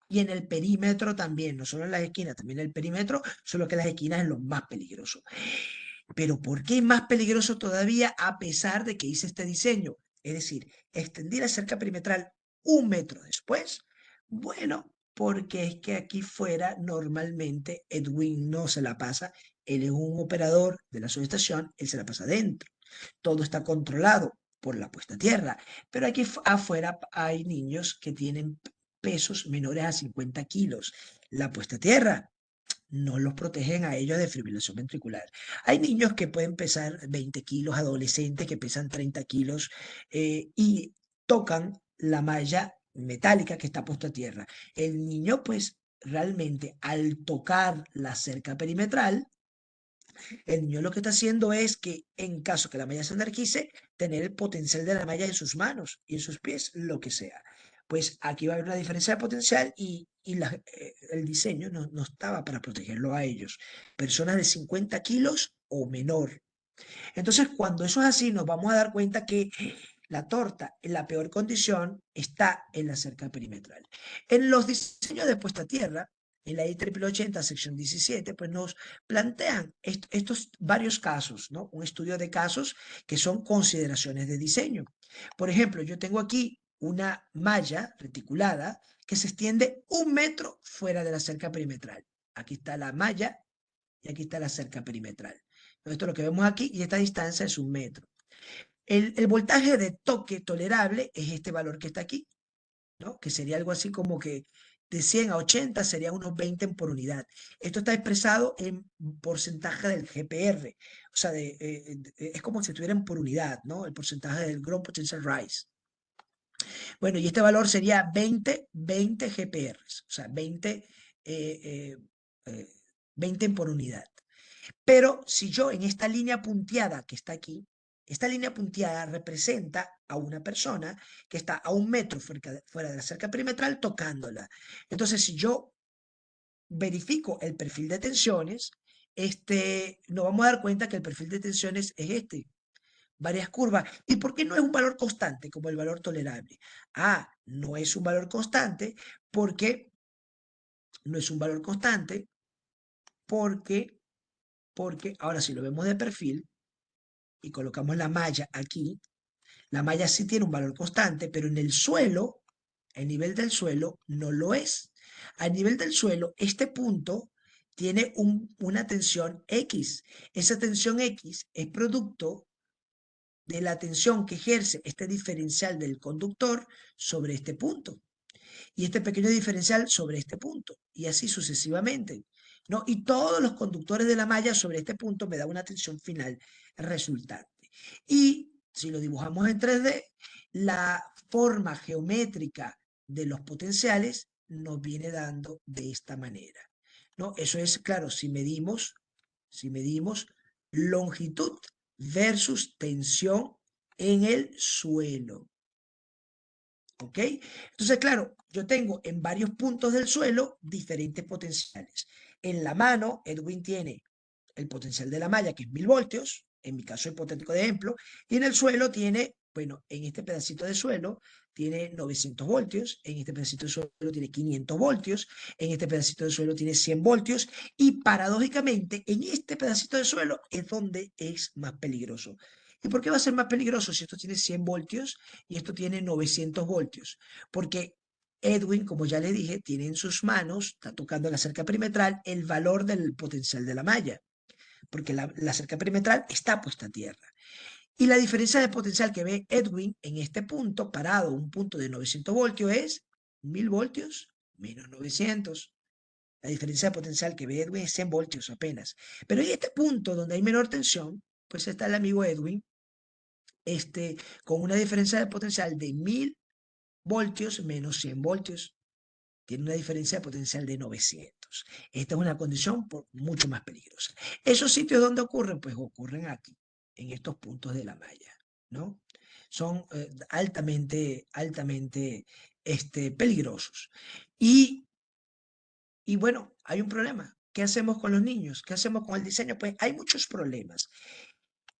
Y en el perímetro también, no solo en las esquinas, también en el perímetro, solo que las esquinas es lo más peligroso. Pero ¿por qué es más peligroso todavía a pesar de que hice este diseño? Es decir, extendí la cerca perimetral 1 metro después. Bueno, porque es que aquí fuera normalmente Edwin no se la pasa. Él es un operador de la subestación, él se la pasa adentro. Todo está controlado por la puesta a tierra. Pero aquí afuera hay niños que tienen pesos menores a 50 kilos. La puesta a tierra no los protegen a ellos de fibrilación ventricular. Hay niños que pueden pesar 20 kilos, adolescentes que pesan 30 kilos y tocan la malla metálica que está puesta a tierra. El niño, pues, realmente al tocar la cerca perimetral, el niño lo que está haciendo es que, en caso que la malla se energice, tener el potencial de la malla en sus manos y en sus pies, lo que sea. Pues aquí va a haber una diferencia de potencial y el diseño no estaba para protegerlo a ellos. Personas de 50 kilos o menor. Entonces, cuando eso es así, nos vamos a dar cuenta que la torta en la peor condición está en la cerca perimetral. En los diseños de puesta a tierra, en la IEEE 80, sección 17, pues nos plantean estos varios casos, ¿no? Un estudio de casos que son consideraciones de diseño. Por ejemplo, yo tengo aquí una malla reticulada que se extiende 1 metro fuera de la cerca perimetral. Aquí está la malla y aquí está la cerca perimetral. Esto es lo que vemos aquí y esta distancia es 1 metro. El voltaje de toque tolerable es este valor que está aquí, ¿no? Que sería algo así como que de 100 a 80 sería unos 20 por unidad. Esto está expresado en porcentaje del GPR, o sea, es como si estuvieran por unidad, ¿no? El porcentaje del Ground Potential Rise. Bueno, y este valor sería 20 GPR, o sea, 20 por unidad. Pero si yo en esta línea punteada que está aquí, esta línea punteada representa a una persona que está a 1 metro fuera de la cerca perimetral tocándola. Entonces, si yo verifico el perfil de tensiones, nos vamos a dar cuenta que el perfil de tensiones es este, varias curvas. ¿Y por qué no es un valor constante como el valor tolerable? No es un valor constante porque no es un valor constante porque ahora si lo vemos de perfil y colocamos la malla aquí, la malla sí tiene un valor constante, pero en el suelo, el nivel del suelo no lo es. Al nivel del suelo, este punto tiene una tensión X. Esa tensión X es producto de la tensión que ejerce este diferencial del conductor sobre este punto y este pequeño diferencial sobre este punto y así sucesivamente, ¿no? Y todos los conductores de la malla sobre este punto me da una tensión final resultante. Y si lo dibujamos en 3D, la forma geométrica de los potenciales nos viene dando de esta manera, ¿no? Eso es, claro, si medimos longitud versus tensión en el suelo. ¿Ok? Entonces, claro, yo tengo en varios puntos del suelo diferentes potenciales. En la mano, Edwin tiene el potencial de la malla, que es 1000 voltios, en mi caso hipotético de ejemplo, y en el suelo tiene, bueno, en este pedacito de suelo tiene 900 voltios, en este pedacito de suelo tiene 500 voltios, en este pedacito de suelo tiene 100 voltios, y paradójicamente, en este pedacito de suelo es donde es más peligroso. ¿Y por qué va a ser más peligroso si esto tiene 100 voltios y esto tiene 900 voltios? Porque Edwin, como ya le dije, tiene en sus manos, está tocando la cerca perimetral, el valor del potencial de la malla, porque la cerca perimetral está puesta a tierra. Y la diferencia de potencial que ve Edwin en este punto, parado, un punto de 900 voltios, es 1000 voltios menos 900. La diferencia de potencial que ve Edwin es 100 voltios apenas. Pero en este punto donde hay menor tensión, pues está el amigo Edwin con una diferencia de potencial de 1000 voltios menos 100 voltios. Tiene una diferencia de potencial de 900. Esta es una condición mucho más peligrosa. ¿Esos sitios donde ocurren? Pues ocurren aquí, en estos puntos de la malla, ¿no? Son altamente peligrosos. Y bueno, hay un problema. ¿Qué hacemos con los niños? ¿Qué hacemos con el diseño? Pues hay muchos problemas.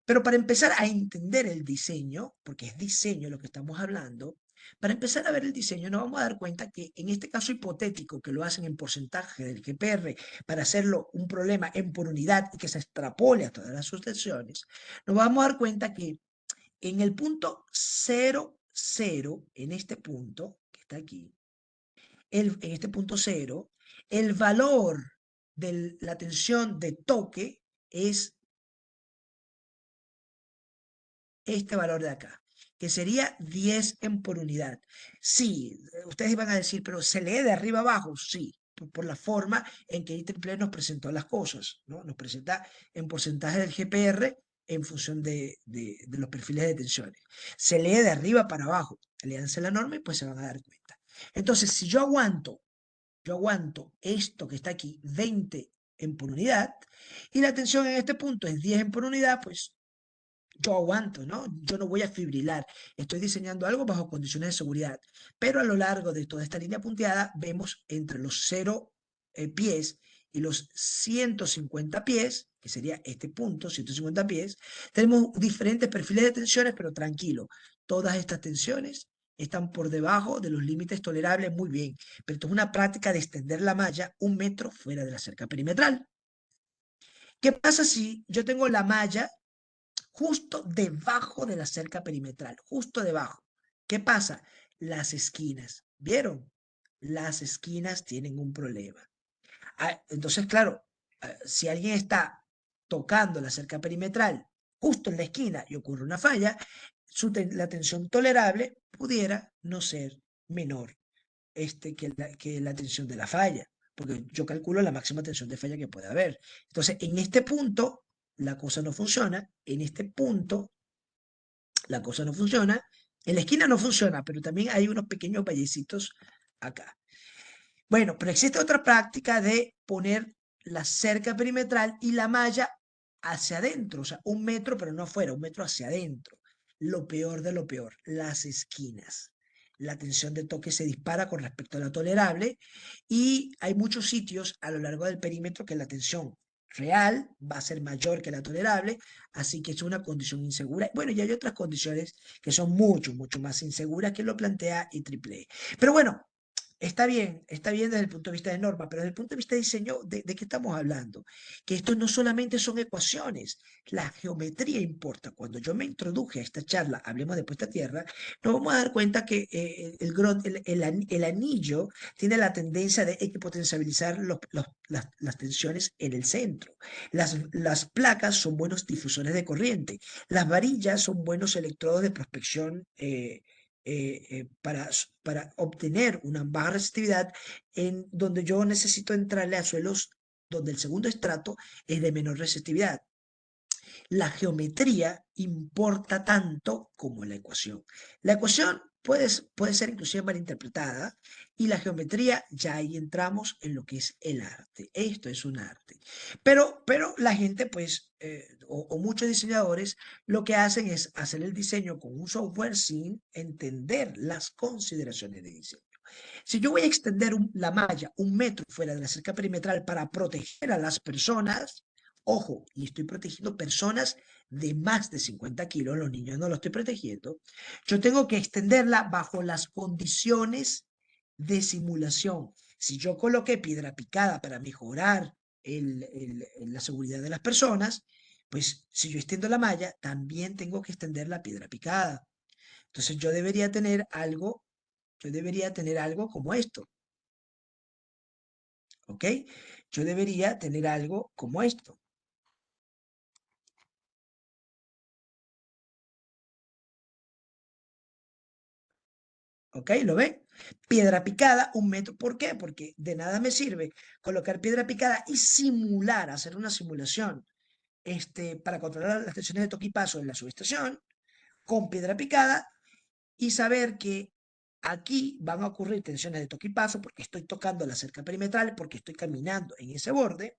Pero para empezar a entender el diseño, porque es diseño lo que estamos hablando, para empezar a ver el diseño nos vamos a dar cuenta que en este caso hipotético que lo hacen en porcentaje del GPR para hacerlo un problema en por unidad y que se extrapole a todas las sucesiones, nos vamos a dar cuenta que en el punto 0, 0, en este punto que está aquí, en este punto 0, el valor de la tensión de toque es este valor de acá, que sería 10 en por unidad. Sí, ustedes iban a decir, pero ¿se lee de arriba abajo? Sí, por la forma en que IEEE nos presentó las cosas, ¿no? Nos presenta en porcentaje del GPR en función de los perfiles de tensiones. Se lee de arriba para abajo. Léanse la norma y pues se van a dar cuenta. Entonces, si yo aguanto esto que está aquí, 20 en por unidad, y la tensión en este punto es 10 en por unidad, pues yo aguanto, ¿no? Yo no voy a fibrilar. Estoy diseñando algo bajo condiciones de seguridad. Pero a lo largo de toda esta línea punteada vemos entre los 0 pies y los 150 pies, que sería este punto, 150 pies, tenemos diferentes perfiles de tensiones, pero tranquilo, todas estas tensiones están por debajo de los límites tolerables, muy bien. Pero esto es una práctica de extender la malla 1 metro fuera de la cerca perimetral. ¿Qué pasa si yo tengo la malla justo debajo de la cerca perimetral, justo debajo? ¿Qué pasa? Las esquinas, ¿vieron? Las esquinas tienen un problema. Entonces, claro, si alguien está tocando la cerca perimetral justo en la esquina y ocurre una falla, la tensión tolerable pudiera no ser menor que la tensión de la falla, porque yo calculo la máxima tensión de falla que puede haber. Entonces, en este punto, la cosa no funciona. En este punto, la cosa no funciona. En la esquina no funciona, pero también hay unos pequeños vallecitos acá. Bueno, pero existe otra práctica de poner la cerca perimetral y la malla hacia adentro, o sea, 1 metro, pero no afuera, 1 metro hacia adentro. Lo peor de lo peor, las esquinas. La tensión de toque se dispara con respecto a la tolerable y hay muchos sitios a lo largo del perímetro que la tensión real va a ser mayor que la tolerable, así que es una condición insegura. Bueno, y hay otras condiciones que son mucho, mucho más inseguras que lo plantea IEEE. Pero bueno, está bien desde el punto de vista de norma, pero desde el punto de vista de diseño, ¿de qué estamos hablando? Que esto no solamente son ecuaciones, la geometría importa. Cuando yo me introduje a esta charla, hablemos de puesta a tierra, nos vamos a dar cuenta que el anillo tiene la tendencia de equipotenciabilizar las tensiones en el centro. Las placas son buenos difusores de corriente. Las varillas son buenos electrodos de prospección para obtener una baja resistividad en donde yo necesito entrarle a suelos donde el segundo estrato es de menor resistividad. La geometría importa tanto como la ecuación. La ecuación puede ser inclusive malinterpretada, y la geometría, ya ahí entramos en lo que es el arte. Esto es un arte. Pero la gente, pues, o muchos diseñadores, lo que hacen es hacer el diseño con un software sin entender las consideraciones de diseño. Si yo voy a extender la malla 1 metro fuera de la cerca perimetral para proteger a las personas, ojo, y estoy protegiendo personas de más de 50 kilos, los niños no los estoy protegiendo, yo tengo que extenderla bajo las condiciones de simulación. Si yo coloqué piedra picada para mejorar la seguridad de las personas, pues si yo extiendo la malla, también tengo que extender la piedra picada. Entonces yo debería tener algo como esto, ¿ok? Yo debería tener algo como esto, ¿ok? ¿Lo ven? Piedra picada, 1 metro. ¿Por qué? Porque de nada me sirve colocar piedra picada y simular, hacer una simulación para controlar las tensiones de toque y paso en la subestación con piedra picada y saber que aquí van a ocurrir tensiones de toque y paso porque estoy tocando la cerca perimetral, porque estoy caminando en ese borde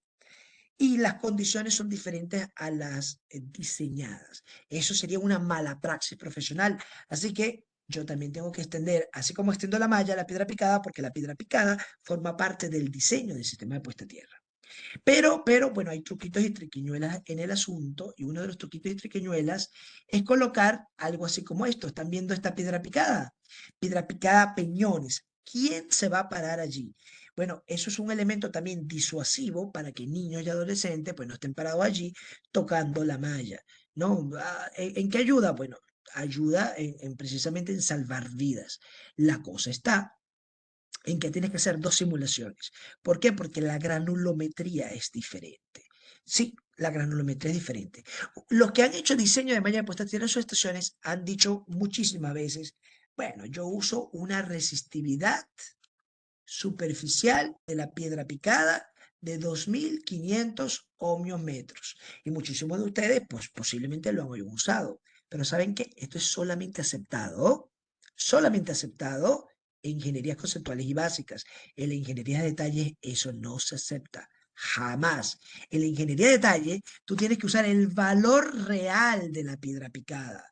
y las condiciones son diferentes a las diseñadas. Eso sería una mala praxis profesional. Así que yo también tengo que extender, así como extiendo la malla, la piedra picada, porque la piedra picada forma parte del diseño del sistema de puesta a tierra. Bueno, hay truquitos y triquiñuelas en el asunto, y uno de los truquitos y triquiñuelas es colocar algo así como esto. ¿Están viendo esta piedra picada? Piedra picada Peñones. ¿Quién se va a parar allí? Bueno, eso es un elemento también disuasivo para que niños y adolescentes pues no estén parados allí tocando la malla, ¿no? ¿En qué ayuda? Bueno, ayuda precisamente en salvar vidas. La cosa está en que tienes que hacer dos simulaciones. ¿Por qué? Porque la granulometría es diferente. Sí, la granulometría es diferente. Los que han hecho diseño de malla de puesta a tierra en sus estaciones han dicho muchísimas veces, bueno, yo uso una resistividad superficial de la piedra picada de 2500 ohmios metros. Y muchísimos de ustedes, pues posiblemente lo han usado. Pero ¿saben qué? Esto es solamente aceptado en ingenierías conceptuales y básicas. En la ingeniería de detalle eso no se acepta. Jamás. En la ingeniería de detalle, tú tienes que usar el valor real de la piedra picada.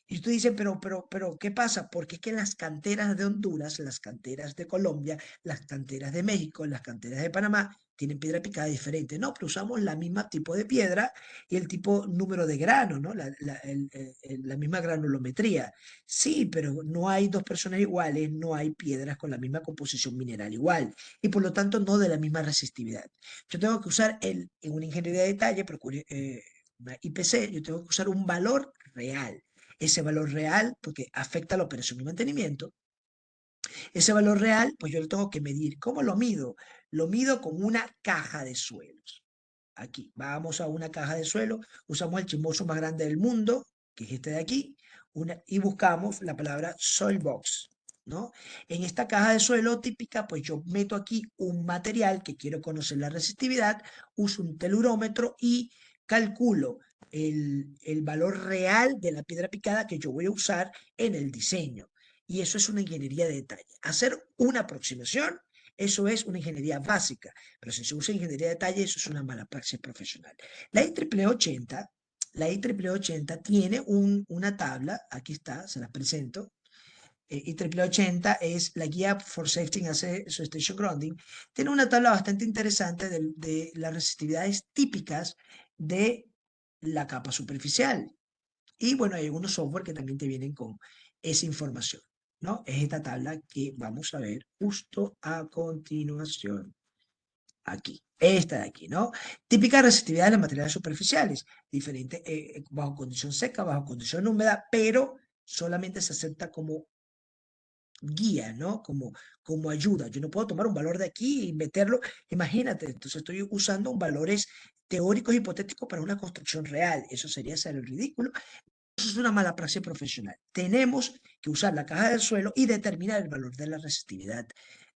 Y tú dices, pero, ¿qué pasa? Porque es que las canteras de Honduras, las canteras de Colombia, las canteras de México, las canteras de Panamá, tienen piedra picada diferente. No, pero usamos la misma tipo de piedra y el tipo número de grano, ¿no? La misma granulometría. Sí, pero no hay dos personas iguales, no hay piedras con la misma composición mineral igual y por lo tanto no de la misma resistividad. Yo tengo que usar en una ingeniería de detalle, una IPC, yo tengo que usar un valor real. Ese valor real, porque afecta la operación y mantenimiento, ese valor real, pues yo lo tengo que medir. ¿Cómo lo mido? Lo mido con una caja de suelos. Aquí, vamos a una caja de suelo, usamos el chismoso más grande del mundo, que es este de aquí, y buscamos la palabra soil box, ¿no? En esta caja de suelo típica, pues yo meto aquí un material que quiero conocer la resistividad, uso un telurómetro y calculo el valor real de la piedra picada que yo voy a usar en el diseño. Y eso es una ingeniería de detalle. Hacer una aproximación, eso es una ingeniería básica, pero si se usa ingeniería de detalle, eso es una mala praxis profesional. La IEEE 80, la IEEE 80 tiene una tabla, aquí está, se la presento. IEEE 80 es la guía for safety in station grounding. Tiene una tabla bastante interesante de las resistividades típicas de la capa superficial. Y bueno, hay algunos software que también te vienen con esa información, ¿no? Es esta tabla que vamos a ver justo a continuación. Aquí, esta de aquí, ¿no? Típica resistividad de los materiales superficiales, diferente bajo condición seca, bajo condición húmeda, pero solamente se acepta como guía, ¿no? Como ayuda. Yo no puedo tomar un valor de aquí y meterlo. Imagínate, entonces estoy usando valores teóricos hipotéticos para una construcción real. Eso sería ser el ridículo. Eso es una mala praxis profesional. Tenemos que usar la caja del suelo y determinar el valor de la resistividad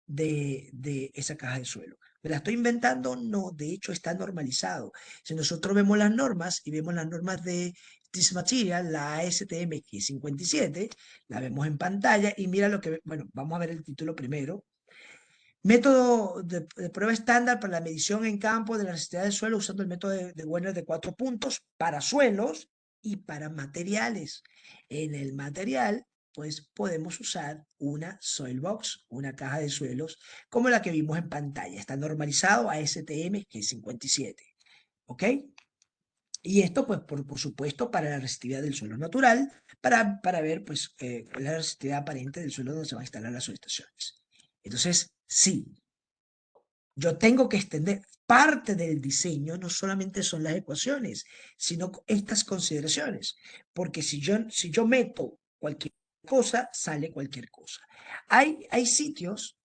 de esa caja de suelo. ¿Me la estoy inventando? No, de hecho está normalizado. Si nosotros vemos las normas y vemos las normas de This Material, la ASTM 57, la vemos en pantalla y mira lo que, bueno, vamos a ver el título primero. Método de prueba estándar para la medición en campo de la resistividad del suelo usando el método de Werner de 4 puntos para suelos y para materiales. En el material, pues podemos usar una soil box, una caja de suelos, como la que vimos en pantalla. Está normalizado a STM G57. ¿Ok? Y esto, pues, por supuesto, para la resistividad del suelo natural, para ver, pues, cuál es la resistividad aparente del suelo donde se van a instalar las subestaciones. Entonces, sí, yo tengo que extender parte del diseño, no solamente son las ecuaciones, sino estas consideraciones, porque si yo meto cualquier cosa, sale cualquier cosa. Hay sitios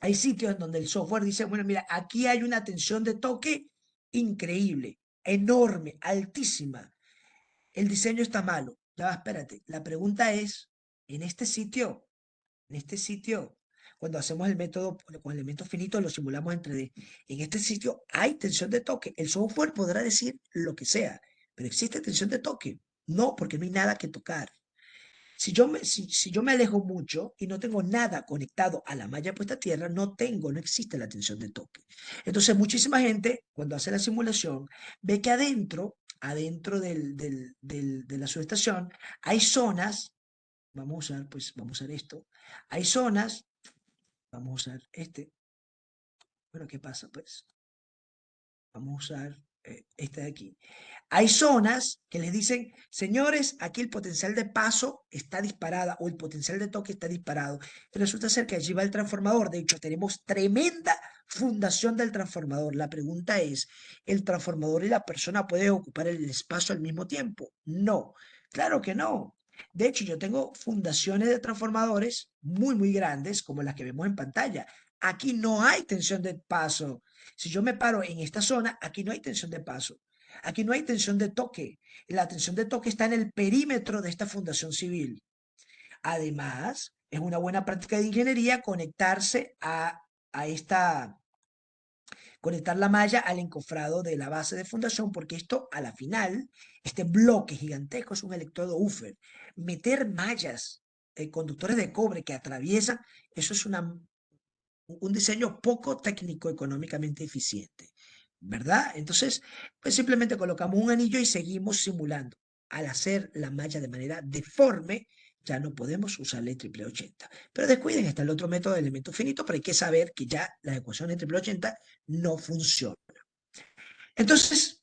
en donde el software dice, bueno, mira, aquí hay una tensión de toque increíble, enorme, altísima. El diseño está malo. Ya va, espérate. La pregunta es, en este sitio, cuando hacemos el método con elementos finitos, lo simulamos en 3D. En este sitio hay tensión de toque. El software podrá decir lo que sea, pero ¿existe tensión de toque? No, porque no hay nada que tocar. Si yo me alejo mucho y no tengo nada conectado a la malla puesta a tierra, no existe la tensión de toque. Entonces, muchísima gente, cuando hace la simulación, ve que adentro de la subestación, hay zonas, vamos a usar esto, hay zonas, vamos a usar este, bueno, ¿qué pasa? Pues vamos a usar este de aquí. Hay zonas que les dicen, señores, aquí el potencial de paso está disparada o el potencial de toque está disparado. Y resulta ser que allí va el transformador. De hecho, tenemos tremenda fundación del transformador. La pregunta es, ¿el transformador y la persona pueden ocupar el espacio al mismo tiempo? No, claro que no. De hecho, yo tengo fundaciones de transformadores muy, muy grandes, como las que vemos en pantalla. Aquí no hay tensión de paso. Si yo me paro en esta zona, aquí no hay tensión de paso. Aquí no hay tensión de toque. La tensión de toque está en el perímetro de esta fundación civil. Además, es una buena práctica de ingeniería a esta, conectar la malla al encofrado de la base de fundación, porque esto a la final, este bloque gigantesco es un electrodo Ufer. Meter mallas, conductores de cobre que atraviesan, eso es un diseño poco técnico económicamente eficiente, ¿verdad? Entonces, pues simplemente colocamos un anillo y seguimos simulando. Al hacer la malla de manera deforme, ya no podemos usar la triple 80. Pero descuiden, está el otro método de elemento finito, pero hay que saber que ya las ecuaciones de triple 80 no funcionan. Entonces,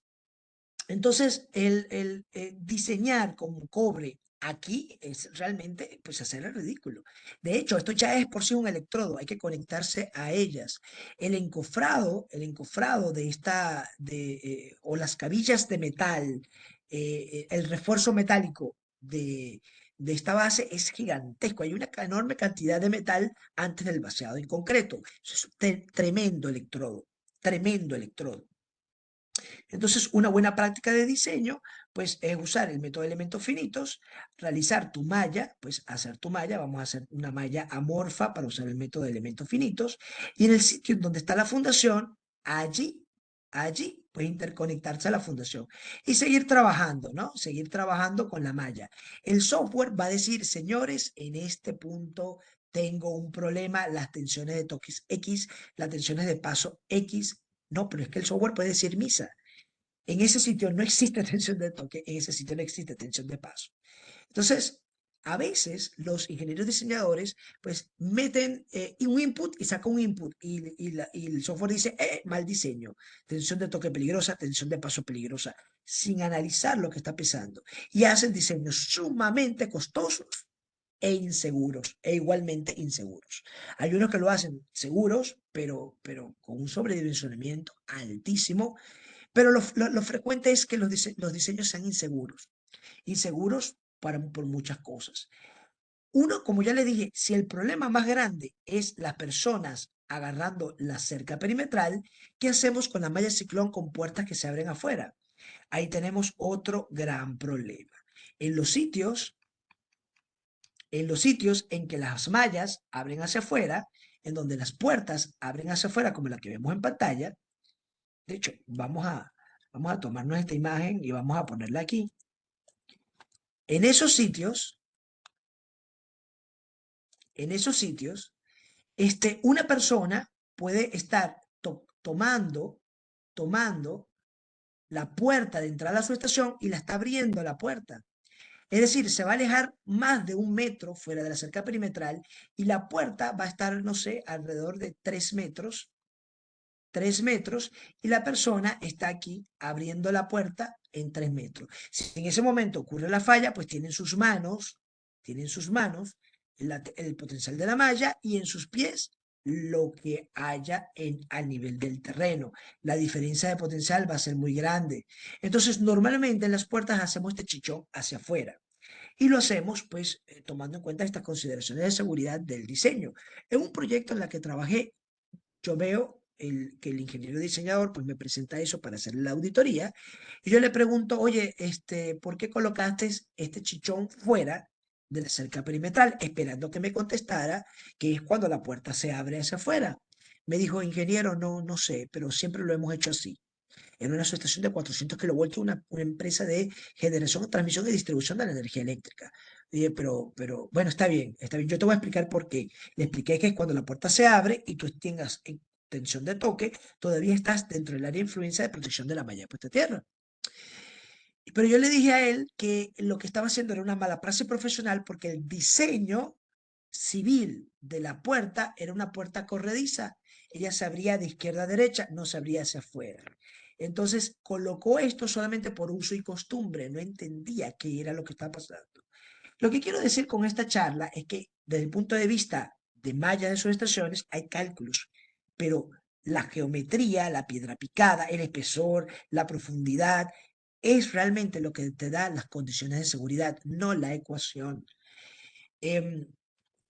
el diseñar con cobre aquí es realmente pues hacer el ridículo. De hecho, esto ya es por sí un electrodo, hay que conectarse a ellas. El encofrado o las cabillas de metal, el refuerzo metálico de esta base es gigantesco. Hay una enorme cantidad de metal antes del vaciado en concreto. Eso es un tremendo electrodo, tremendo electrodo. Entonces, una buena práctica de diseño, pues, es usar el método de elementos finitos, realizar tu malla, pues, hacer tu malla, vamos a hacer una malla amorfa para usar el método de elementos finitos, y en el sitio en donde está la fundación, allí, pues, interconectarse a la fundación y seguir trabajando, ¿no? Seguir trabajando con la malla. El software va a decir, señores, en este punto tengo un problema, las tensiones de toques X, las tensiones de paso X. No, pero es que el software puede decir misa. En ese sitio no existe tensión de toque, en ese sitio no existe tensión de paso. Entonces, a veces los ingenieros diseñadores pues meten un input y sacan un input y el software dice, mal diseño, tensión de toque peligrosa, tensión de paso peligrosa, sin analizar lo que está pesando. Y hacen diseños sumamente costosos e inseguros, e igualmente inseguros. Hay unos que lo hacen seguros, pero con un sobredimensionamiento altísimo, pero lo frecuente es que los diseños sean inseguros. Inseguros por muchas cosas. Uno, como ya le dije, si el problema más grande es las personas agarrando la cerca perimetral, ¿qué hacemos con la malla ciclón con puertas que se abren afuera? Ahí tenemos otro gran problema. En los sitios en que las mallas abren hacia afuera, en donde las puertas abren hacia afuera, como la que vemos en pantalla. De hecho, vamos a tomarnos esta imagen y vamos a ponerla aquí. En esos sitios, una persona puede estar tomando la puerta de entrada a su estación y la está abriendo la puerta. Es decir, se va a alejar más de 1 metro fuera de la cerca perimetral y la puerta va a estar, no sé, alrededor de 3 metros, y la persona está aquí abriendo la puerta en 3 metros. Si en ese momento ocurre la falla, pues tienen en sus manos el potencial de la malla y en sus pies lo que haya al nivel del terreno. La diferencia de potencial va a ser muy grande. Entonces, normalmente en las puertas hacemos este chichón hacia afuera. Y lo hacemos, pues, tomando en cuenta estas consideraciones de seguridad del diseño. En un proyecto en el que trabajé, yo veo que el ingeniero diseñador pues me presenta eso para hacer la auditoría y yo le pregunto, oye, ¿por qué colocaste este chichón fuera de la cerca perimetral? Esperando que me contestara que es cuando la puerta se abre hacia afuera. Me dijo, ingeniero, no sé, pero siempre lo hemos hecho así. En una subestación de 400 kilovoltios, una empresa de generación, transmisión y distribución de la energía eléctrica. Dije, bueno, está bien, está bien. Yo te voy a explicar por qué. Le expliqué que es cuando la puerta se abre y tú tengas en tensión de toque, todavía estás dentro del área de influencia de protección de la malla de puesta a tierra. Pero yo le dije a él que lo que estaba haciendo era una mala praxis profesional porque el diseño civil de la puerta era una puerta corrediza. Ella se abría de izquierda a derecha, no se abría hacia afuera. Entonces colocó esto solamente por uso y costumbre, no entendía qué era lo que estaba pasando. Lo que quiero decir con esta charla es que desde el punto de vista de mallas de subestaciones hay cálculos, pero la geometría, la piedra picada, el espesor, la profundidad, es realmente lo que te da las condiciones de seguridad, no la ecuación. Em,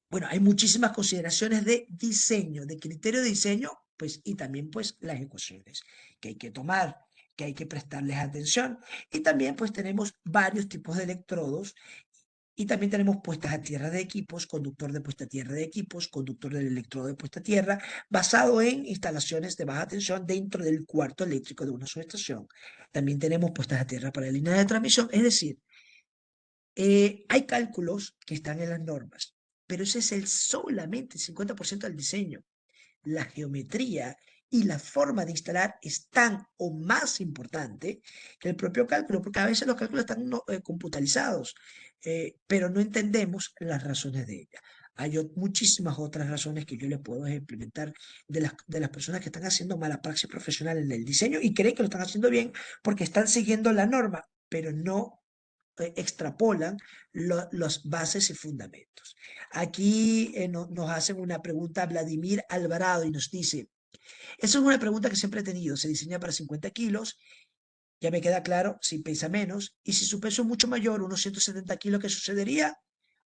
bueno, hay muchísimas consideraciones de diseño, de criterio de diseño, pues, y también, pues, las ecuaciones que hay que tomar, que hay que prestarles atención. Y también, pues, tenemos varios tipos de electrodos y también tenemos puestas a tierra de equipos, conductor de puesta a tierra de equipos, conductor del electrodo de puesta a tierra, basado en instalaciones de baja tensión dentro del cuarto eléctrico de una subestación. También tenemos puestas a tierra para líneas de transmisión, es decir, hay cálculos que están en las normas, pero ese es solamente el 50% del diseño. La geometría y la forma de instalar es tan o más importante que el propio cálculo, porque a veces los cálculos están computarizados, pero no entendemos las razones de ella. Hay muchísimas otras razones que yo les puedo implementar de las personas que están haciendo mala praxis profesional en el diseño y creen que lo están haciendo bien porque están siguiendo la norma, pero no extrapolan los bases y fundamentos. Aquí nos hacen una pregunta Vladimir Alvarado y nos dice, eso es una pregunta que siempre he tenido, se diseña para 50 kilos, ya me queda claro, si pesa menos, y si su peso es mucho mayor, unos 170 kilos, ¿qué sucedería?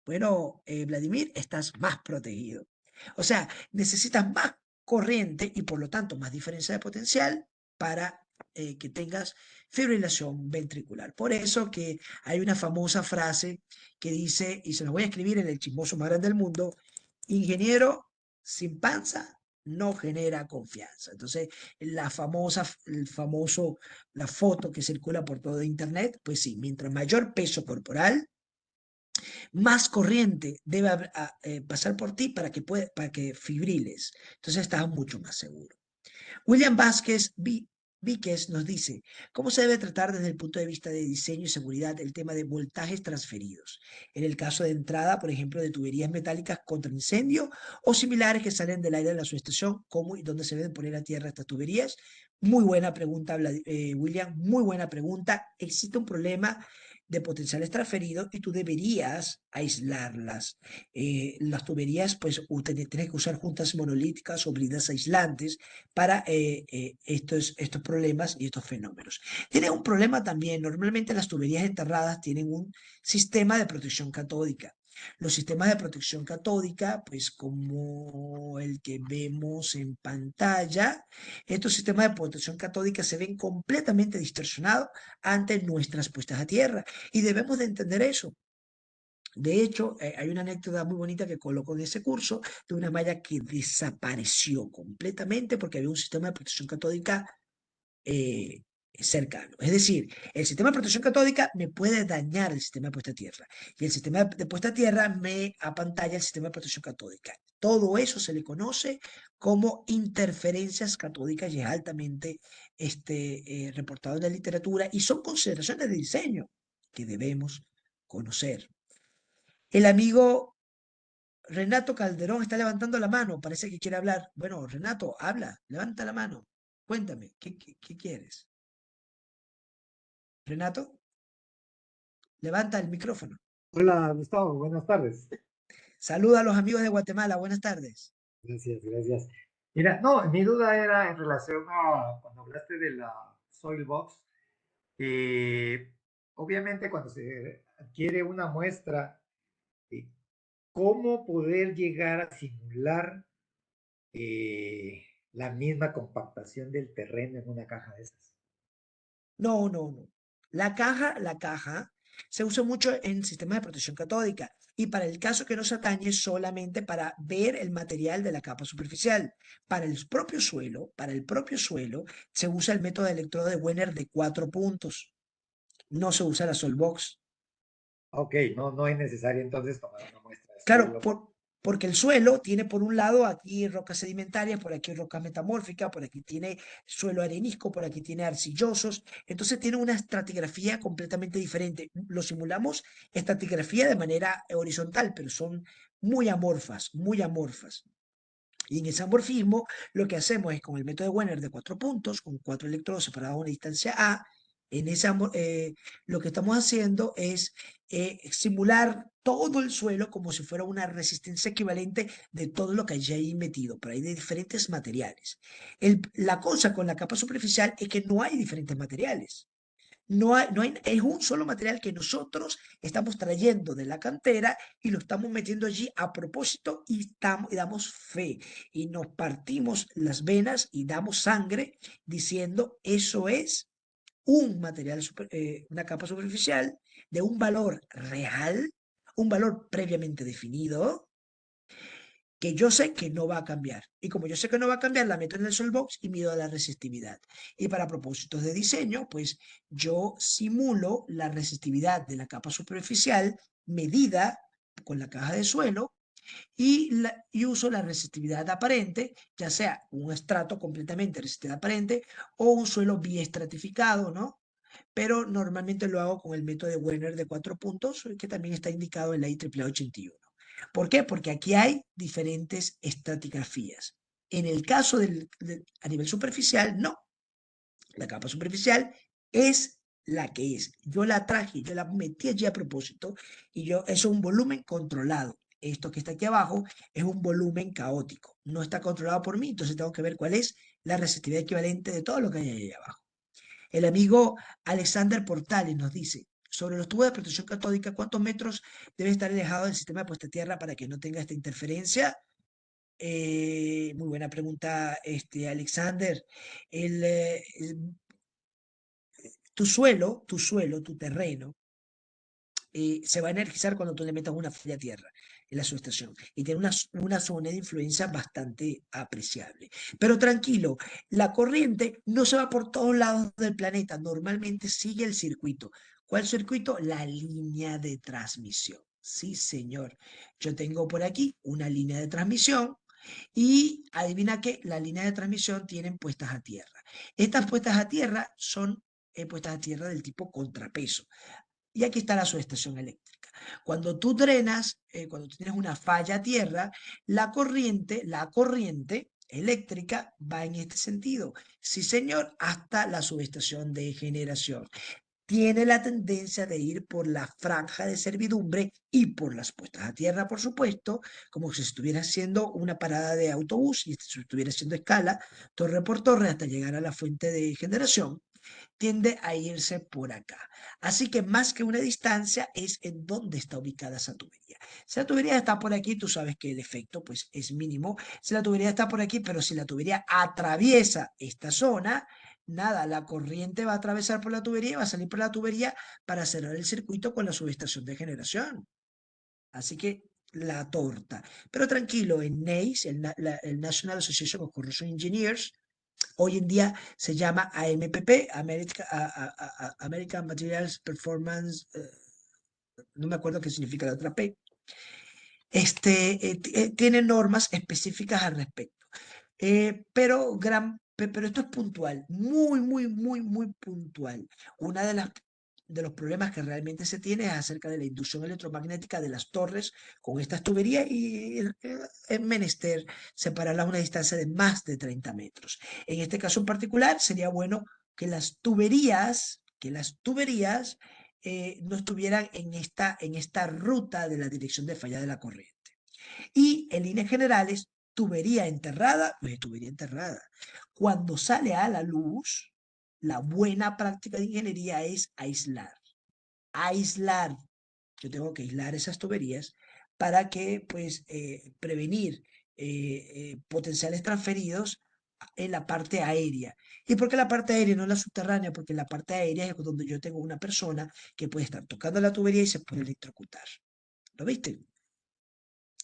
Bueno, Vladimir, estás más protegido. O sea, necesitas más corriente y por lo tanto más diferencia de potencial para que tengas fibrilación ventricular. Por eso que hay una famosa frase que dice, y se la voy a escribir en el chismoso más grande del mundo, ingeniero sin panza no genera confianza. Entonces, la foto que circula por todo internet, pues sí, mientras mayor peso corporal, más corriente debe pasar por ti para que fibriles. Entonces estás mucho más seguro. William Vázquez Víquez nos dice, ¿cómo se debe tratar desde el punto de vista de diseño y seguridad el tema de voltajes transferidos? En el caso de entrada, por ejemplo, de tuberías metálicas contra incendio o similares que salen del aire de la subestación, ¿cómo y dónde se deben poner a tierra estas tuberías? Muy buena pregunta, William, muy buena pregunta. Existe un problema de potenciales transferidos y tú deberías aislarlas. Las tuberías, pues, tienes que usar juntas monolíticas o bridas aislantes para estos problemas y estos fenómenos. Tiene un problema también, normalmente las tuberías enterradas tienen un sistema de protección catódica. Los sistemas de protección catódica, pues como el que vemos en pantalla, estos sistemas de protección catódica se ven completamente distorsionados ante nuestras puestas a tierra y debemos de entender eso. De hecho, hay una anécdota muy bonita que colocó en ese curso de una malla que desapareció completamente porque había un sistema de protección catódica eh, cercano. Es decir, el sistema de protección catódica me puede dañar el sistema de puesta a tierra y el sistema de puesta a tierra me apantalla el sistema de protección catódica. Todo eso se le conoce como interferencias catódicas y es altamente reportado en la literatura y son consideraciones de diseño que debemos conocer. El amigo Renato Calderón está levantando la mano, parece que quiere hablar. Bueno, Renato, habla, levanta la mano. Cuéntame, ¿qué quieres? Renato, levanta el micrófono. Hola, Gustavo, buenas tardes. Saluda a los amigos de Guatemala, buenas tardes. Gracias, gracias. Mira, no, mi duda era en relación a cuando hablaste de la Soilbox. eh, Obviamente, cuando se adquiere una muestra, eh, ¿cómo poder llegar a simular la misma compactación del terreno en una caja de esas? No, no, no. La caja se usa mucho en sistemas de protección catódica y para el caso que nos atañe solamente para ver el material de la capa superficial. Para el propio suelo se usa el método de electrodo de Wenner de 4 puntos. No se usa la Solbox. Ok, no, no es necesario entonces tomar una muestra de Claro, suelo. porque el suelo tiene por un lado aquí rocas sedimentarias, por aquí rocas metamórficas, por aquí tiene suelo arenisco, por aquí tiene arcillosos, entonces tiene una estratigrafía completamente diferente. Lo simulamos estratigrafía de manera horizontal, pero son muy amorfas, muy amorfas. Y en ese amorfismo lo que hacemos es con el método de Wenner de 4 puntos, con 4 electrodos separados a una distancia A, en ese lo que estamos haciendo es simular todo el suelo como si fuera una resistencia equivalente de todo lo que hay ahí metido, pero hay de diferentes materiales. La cosa con la capa superficial es que no hay diferentes materiales. Es un solo material que nosotros estamos trayendo de la cantera y lo estamos metiendo allí a propósito y damos fe y nos partimos las venas y damos sangre diciendo eso es un material, una capa superficial de un valor real, un valor previamente definido que yo sé que no va a cambiar. Y como yo sé que no va a cambiar, la meto en el Solbox y mido la resistividad. Y para propósitos de diseño, pues yo simulo la resistividad de la capa superficial medida con la caja de suelo y uso la resistividad aparente, ya sea un estrato completamente resistividad aparente o un suelo biestratificado, ¿no? Pero normalmente lo hago con el método de Wenner de 4 puntos, que también está indicado en la IEEE 81. ¿Por qué? Porque aquí hay diferentes estratigrafías. En el caso a nivel superficial, no. La capa superficial es la que es. Yo la traje, yo la metí allí a propósito y eso es un volumen controlado. Esto que está aquí abajo es un volumen caótico. No está controlado por mí, entonces tengo que ver cuál es la resistividad equivalente de todo lo que hay ahí abajo. El amigo Alexander Portales nos dice, sobre los tubos de protección catódica, ¿cuántos metros debe estar alejado del sistema de puesta a tierra para que no tenga esta interferencia? Muy buena pregunta, Alexander. Tu terreno, se va a energizar cuando tú le metas una falla a tierra en la subestación y tiene una zona de influencia bastante apreciable. Pero tranquilo, la corriente no se va por todos lados del planeta, normalmente sigue el circuito. ¿Cuál circuito? La línea de transmisión. Sí, señor. Yo tengo por aquí una línea de transmisión y adivina que la línea de transmisión tienen puestas a tierra. Estas puestas a tierra son puestas a tierra del tipo contrapeso. Y aquí está la subestación eléctrica. Cuando tú drenas, cuando tú tienes una falla a tierra, la corriente eléctrica va en este sentido. Sí, señor, hasta la subestación de generación. Tiene la tendencia de ir por la franja de servidumbre y por las puestas a tierra, por supuesto, como si estuviera haciendo una parada de autobús y si estuviera haciendo escala, torre por torre, hasta llegar a la fuente de generación tiende a irse por acá. Así que más que una distancia es en dónde está ubicada esa tubería. Si la tubería está por aquí, tú sabes que el efecto pues es mínimo. Si la tubería está por aquí, pero si la tubería atraviesa esta zona, nada, la corriente va a atravesar por la tubería y va a salir por la tubería para cerrar el circuito con la subestación de generación. Así que la torta. Pero tranquilo, en NACE, el National Association of Corrosion Engineers, hoy en día se llama AMPP, American Materials Performance, no me acuerdo qué significa la otra P, tiene normas específicas al respecto. Pero esto es puntual, muy, muy, muy, muy puntual. Una de los problemas que realmente se tiene es acerca de la inducción electromagnética de las torres con estas tuberías y es menester separarlas a una distancia de más de 30 metros. En este caso en particular sería bueno que las tuberías no estuvieran en esta ruta de la dirección de falla de la corriente. Y en líneas generales, tubería enterrada, pues tubería enterrada. Cuando sale a la luz, la buena práctica de ingeniería es aislar. Aislar. Yo tengo que aislar esas tuberías para que, pues, prevenir potenciales transferidos en la parte aérea. ¿Y por qué la parte aérea no la subterránea? Porque en la parte aérea es donde yo tengo una persona que puede estar tocando la tubería y se puede electrocutar. ¿Lo viste?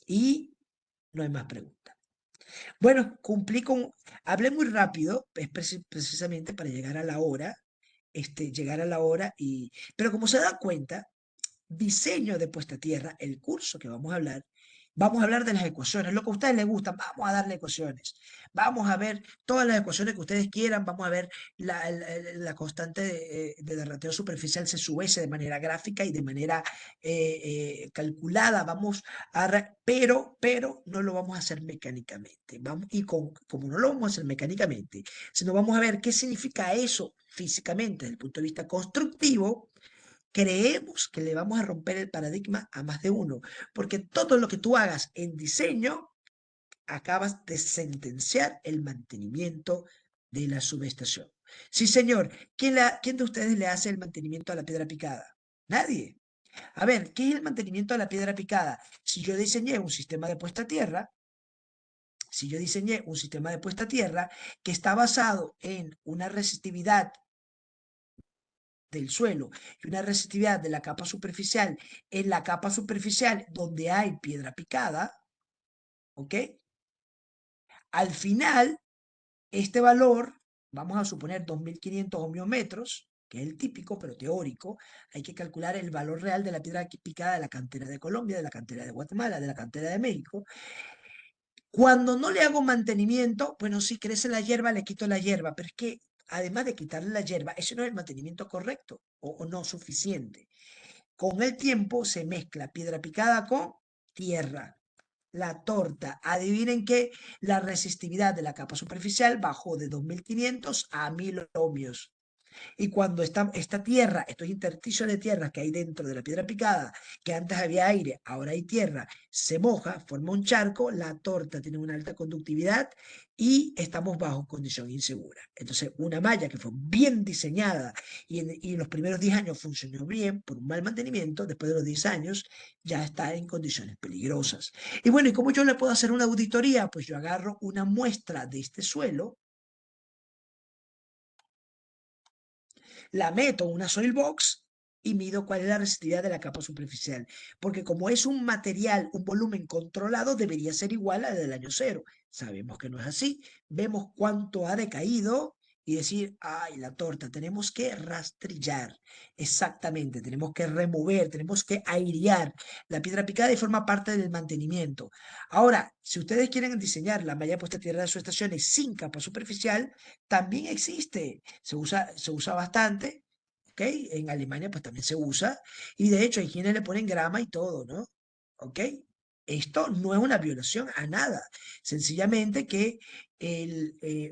Y no hay más preguntas. Bueno, hablé muy rápido, es precisamente para llegar a la hora, pero como se da cuenta, diseño de puesta a tierra, el curso que vamos a hablar de las ecuaciones, lo que a ustedes les gusta, vamos a darle ecuaciones, vamos a ver todas las ecuaciones que ustedes quieran, vamos a ver la constante de derrateo superficial C sub S de manera gráfica y de manera calculada, pero no lo vamos a hacer mecánicamente, como no lo vamos a hacer mecánicamente, sino vamos a ver qué significa eso físicamente desde el punto de vista constructivo. Creemos que le vamos a romper el paradigma a más de uno, porque todo lo que tú hagas en diseño, acabas de sentenciar el mantenimiento de la subestación. Sí, señor. ¿Quién de ustedes le hace el mantenimiento a la piedra picada? Nadie. A ver, ¿qué es el mantenimiento a la piedra picada? Si yo diseñé un sistema de puesta a tierra, que está basado en una resistividad del suelo y una resistividad de la capa superficial en la capa superficial donde hay piedra picada, ¿ok? Al final, este valor, vamos a suponer 2500 ohmiometros, que es el típico, pero teórico, hay que calcular el valor real de la piedra picada de la cantera de Colombia, de la cantera de Guatemala, de la cantera de México. Cuando no le hago mantenimiento, bueno, si crece la hierba, le quito la hierba, pero es que además de quitarle la hierba, ese no es el mantenimiento correcto o no suficiente. Con el tiempo se mezcla piedra picada con tierra. La torta, adivinen que la resistividad de la capa superficial bajó de 2500 a 1000 ohmios. Y cuando esta tierra, estos intersticios de tierra que hay dentro de la piedra picada, que antes había aire, ahora hay tierra, se moja, forma un charco, la torta tiene una alta conductividad y estamos bajo condición insegura. Entonces, una malla que fue bien diseñada y en los primeros 10 años funcionó bien por un mal mantenimiento, después de los 10 años ya está en condiciones peligrosas. Y bueno, ¿y cómo yo le puedo hacer una auditoría? Pues yo agarro una muestra de este suelo, la meto en una soil box y mido cuál es la resistividad de la capa superficial. Porque como es un material, un volumen controlado, debería ser igual al del año cero. Sabemos que no es así. Vemos cuánto ha decaído y decir, ay, la torta, tenemos que rastrillar. Exactamente, tenemos que remover, tenemos que airear la piedra picada y forma parte del mantenimiento. Ahora, si ustedes quieren diseñar la malla puesta a tierra de sus estaciones sin capa superficial, también existe, se usa bastante, ¿ok? En Alemania pues también se usa, y de hecho hay quienes le ponen grama y todo, ¿no? ¿Ok? Esto no es una violación a nada, sencillamente que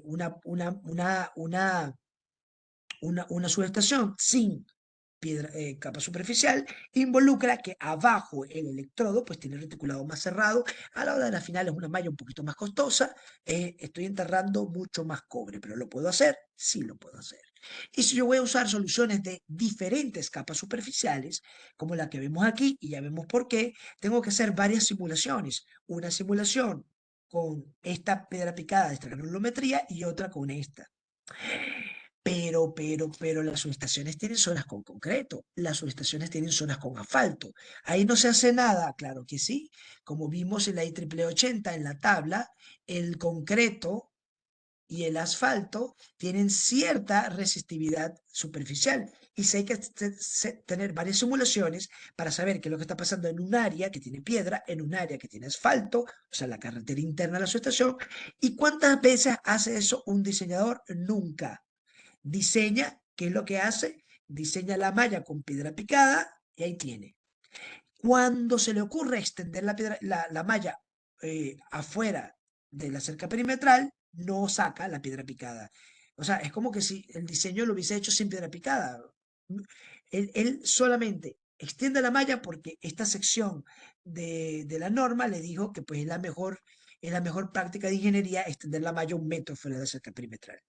una subestación sin capa superficial involucra que abajo el electrodo pues tiene el reticulado más cerrado, a la hora de la final es una malla un poquito más costosa, estoy enterrando mucho más cobre, pero ¿lo puedo hacer? Sí lo puedo hacer. Y si yo voy a usar soluciones de diferentes capas superficiales, como la que vemos aquí, y ya vemos por qué, tengo que hacer varias simulaciones. Una simulación con esta piedra picada de esta granulometría y otra con esta. Pero pero las subestaciones tienen zonas con concreto, las subestaciones tienen zonas con asfalto. Ahí no se hace nada, claro que sí. Como vimos en la IEEE 80 en la tabla, el concreto y el asfalto tienen cierta resistividad superficial. Y sí hay que tener varias simulaciones para saber qué es lo que está pasando en un área que tiene piedra, en un área que tiene asfalto, o sea, la carretera interna de la subestación, y cuántas veces hace eso un diseñador. Nunca. Diseña, ¿qué es lo que hace? Diseña la malla con piedra picada y ahí tiene. Cuando se le ocurre extender la malla afuera de la cerca perimetral, no saca la piedra picada. O sea, es como que si el diseño lo hubiese hecho sin piedra picada. Él solamente extiende la malla porque esta sección de la norma le dijo que pues es la mejor práctica de ingeniería extender la malla 1 metro fuera de la cerca perimetral.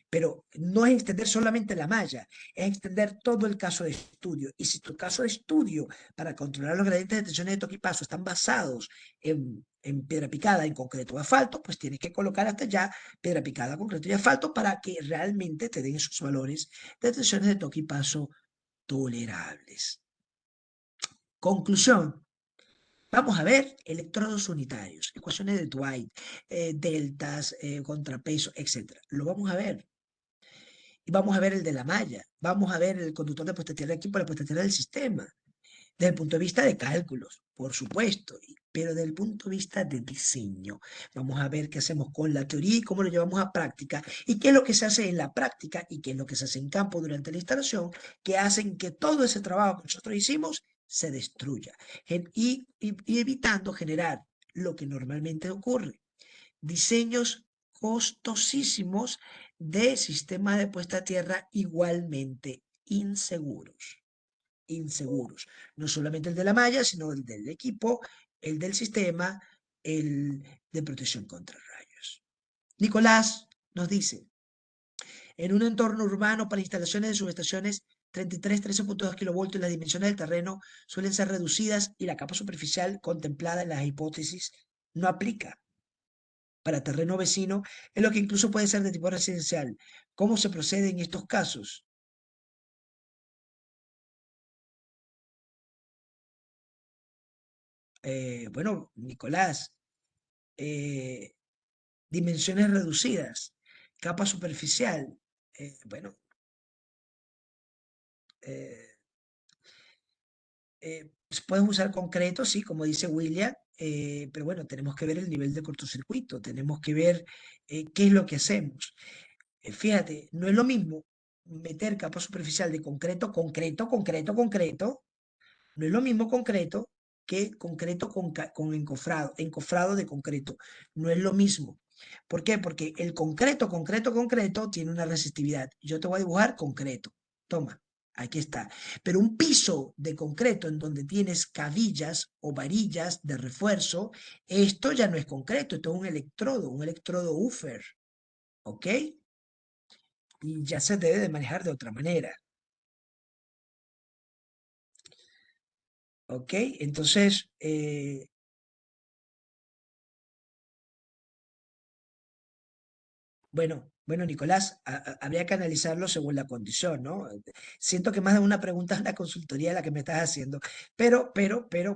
Pero no es extender solamente la malla, es extender todo el caso de estudio. Y si tu caso de estudio para controlar los gradientes de tensiones de toque y paso están basados en piedra picada, en concreto o asfalto, pues tienes que colocar hasta allá piedra picada, concreto y asfalto para que realmente te den esos valores de tensiones de toque y paso tolerables. Conclusión. Vamos a ver electrodos unitarios, ecuaciones de Dwight, deltas, contrapeso, etc. Lo vamos a ver. Y vamos a ver el de la malla. Vamos a ver el conductor de puesta tierra aquí por la puesta tierra del sistema. Desde el punto de vista de cálculos, por supuesto, pero desde el punto de vista de diseño. Vamos a ver qué hacemos con la teoría y cómo lo llevamos a práctica y qué es lo que se hace en la práctica y qué es lo que se hace en campo durante la instalación, que hacen que todo ese trabajo que nosotros hicimos se destruya y evitando generar lo que normalmente ocurre. Diseños costosísimos de sistemas de puesta a tierra igualmente inseguros. No solamente el de la malla, sino el del equipo, el del sistema, el de protección contra rayos. Nicolás nos dice, en un entorno urbano para instalaciones de subestaciones 33, 13.2 kilovoltios, las dimensiones del terreno suelen ser reducidas y la capa superficial contemplada en las hipótesis no aplica. Para terreno vecino, es lo que incluso puede ser de tipo residencial. ¿Cómo se procede en estos casos? Bueno, Nicolás, eh, dimensiones reducidas, capa superficial. Bueno, eh, pues puedes usar concreto, sí, como dice William, pero bueno, tenemos que ver el nivel de cortocircuito, tenemos que ver qué es lo que hacemos. Fíjate, no es lo mismo meter capa superficial de concreto, no es lo mismo concreto que concreto con encofrado de concreto. No es lo mismo. ¿Por qué? Porque el concreto tiene una resistividad. Yo te voy a dibujar concreto. Toma, aquí está. Pero un piso de concreto en donde tienes cabillas o varillas de refuerzo, esto ya no es concreto, esto es un electrodo Ufer. ¿Ok? Y ya se debe de manejar de otra manera. ¿Ok? Entonces, bueno, Nicolás, habría que analizarlo según la condición, ¿no? Siento que más de una pregunta es una consultoría la que me estás haciendo, pero,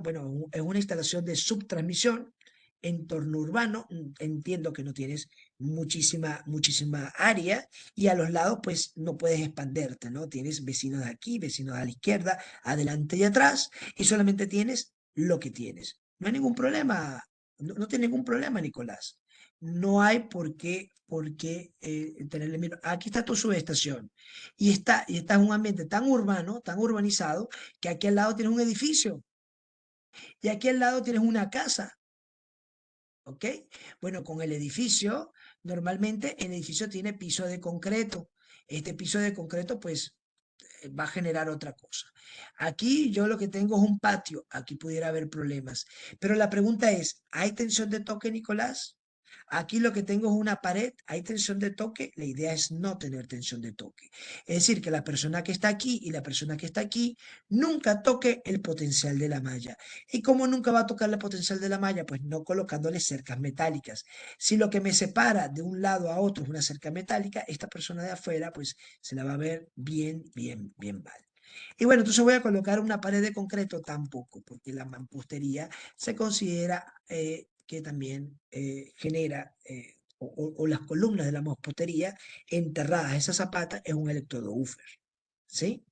bueno, es una instalación de subtransmisión, entorno urbano, entiendo que no tienes muchísima área y a los lados, pues, no puedes expanderte, ¿no? Tienes vecinos de aquí, vecinos a la izquierda, adelante y atrás, y solamente tienes lo que tienes. No hay ningún problema, no tienes ningún problema, Nicolás. No hay por qué tenerle miedo. Aquí está tu subestación y está en un ambiente tan urbano, tan urbanizado, que aquí al lado tienes un edificio y aquí al lado tienes una casa, ¿ok? Bueno, con el edificio, normalmente el edificio tiene piso de concreto. Este piso de concreto, pues, va a generar otra cosa. Aquí yo lo que tengo es un patio, aquí pudiera haber problemas. Pero la pregunta es, ¿hay tensión de toque, Nicolás? Aquí lo que tengo es una pared, hay tensión de toque, la idea es no tener tensión de toque. Es decir, que la persona que está aquí y la persona que está aquí nunca toque el potencial de la malla. ¿Y cómo nunca va a tocar el potencial de la malla? Pues no colocándole cercas metálicas. Si lo que me separa de un lado a otro es una cerca metálica, esta persona de afuera pues se la va a ver bien, bien, bien mal. Y bueno, entonces voy a colocar una pared de concreto tampoco, porque la mampostería se considera que también genera, o las columnas de la mampostería enterradas, esa zapata es un electrodo buffer, ¿sí?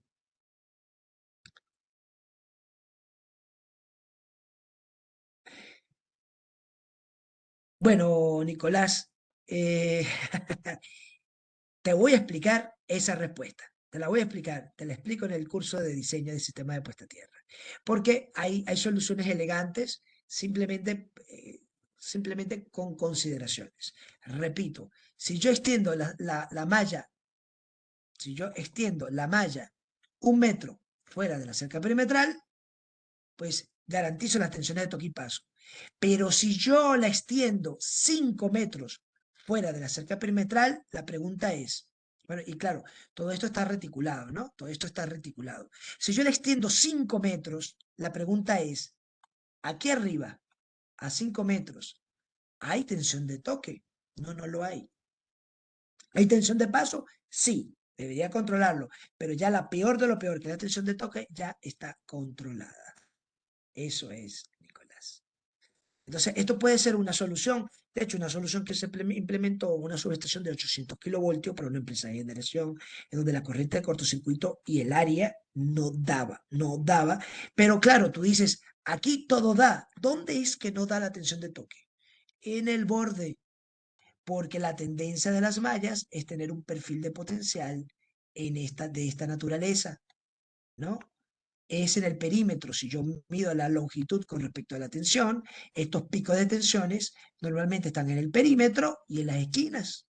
Bueno, Nicolás, eh, te voy a explicar esa respuesta. Te la voy a explicar, te la explico en el curso de diseño de sistemas de puesta a tierra. Porque hay soluciones elegantes simplemente con consideraciones. Repito, si yo extiendo la malla, si yo extiendo la malla 1 metro fuera de la cerca perimetral, pues garantizo las tensiones de toque y paso. Pero si yo la extiendo 5 metros fuera de la cerca perimetral, la pregunta es, bueno, y claro, todo esto está reticulado, ¿no? Todo esto está reticulado. Si yo la extiendo 5 metros, la pregunta es, aquí arriba, a 5 metros, ¿hay tensión de toque? No, no lo hay. ¿Hay tensión de paso? Sí, debería controlarlo, pero ya la peor de lo peor, que es la tensión de toque, ya está controlada. Eso es, Nicolás. Entonces, esto puede ser una solución. De hecho, una solución que se implementó una subestación de 800 kilovoltios para una empresa de generación, en donde la corriente de cortocircuito y el área no daba. Pero claro, tú dices, aquí todo da. ¿Dónde es que no da la tensión de toque? En el borde, porque la tendencia de las mallas es tener un perfil de potencial de esta naturaleza, ¿no? Es en el perímetro. Si yo mido la longitud con respecto a la tensión, estos picos de tensiones normalmente están en el perímetro y en las esquinas.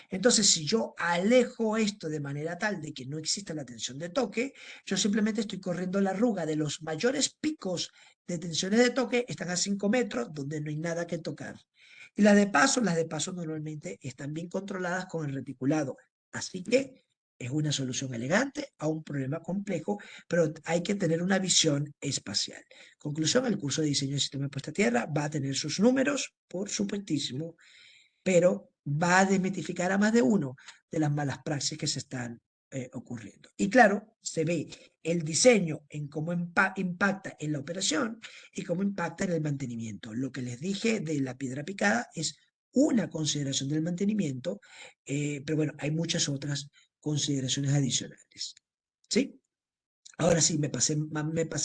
Entonces, si yo alejo esto de manera tal de que no exista la tensión de toque, yo simplemente estoy corriendo la arruga de los mayores picos de tensiones de toque, están a 5 metros, donde no hay nada que tocar. Y las de paso normalmente están bien controladas con el reticulado. Así que es una solución elegante a un problema complejo, pero hay que tener una visión espacial. Conclusión, el curso de diseño de sistema de puesta a tierra va a tener sus números, por supuestísimo, pero va a desmitificar a más de uno de las malas praxis que se están ocurriendo. Y claro, se ve el diseño en cómo impacta en la operación y cómo impacta en el mantenimiento. Lo que les dije de la piedra picada es una consideración del mantenimiento, pero bueno, hay muchas otras consideraciones adicionales. ¿Sí? Ahora sí, me pasé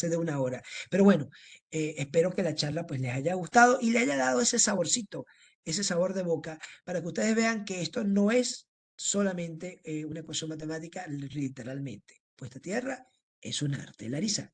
de 1 hora. Pero bueno, espero que la charla pues les haya gustado y le haya dado ese saborcito, ese sabor de boca, para que ustedes vean que esto no es solamente una ecuación matemática, literalmente. Puesta a tierra es un arte. Larisa.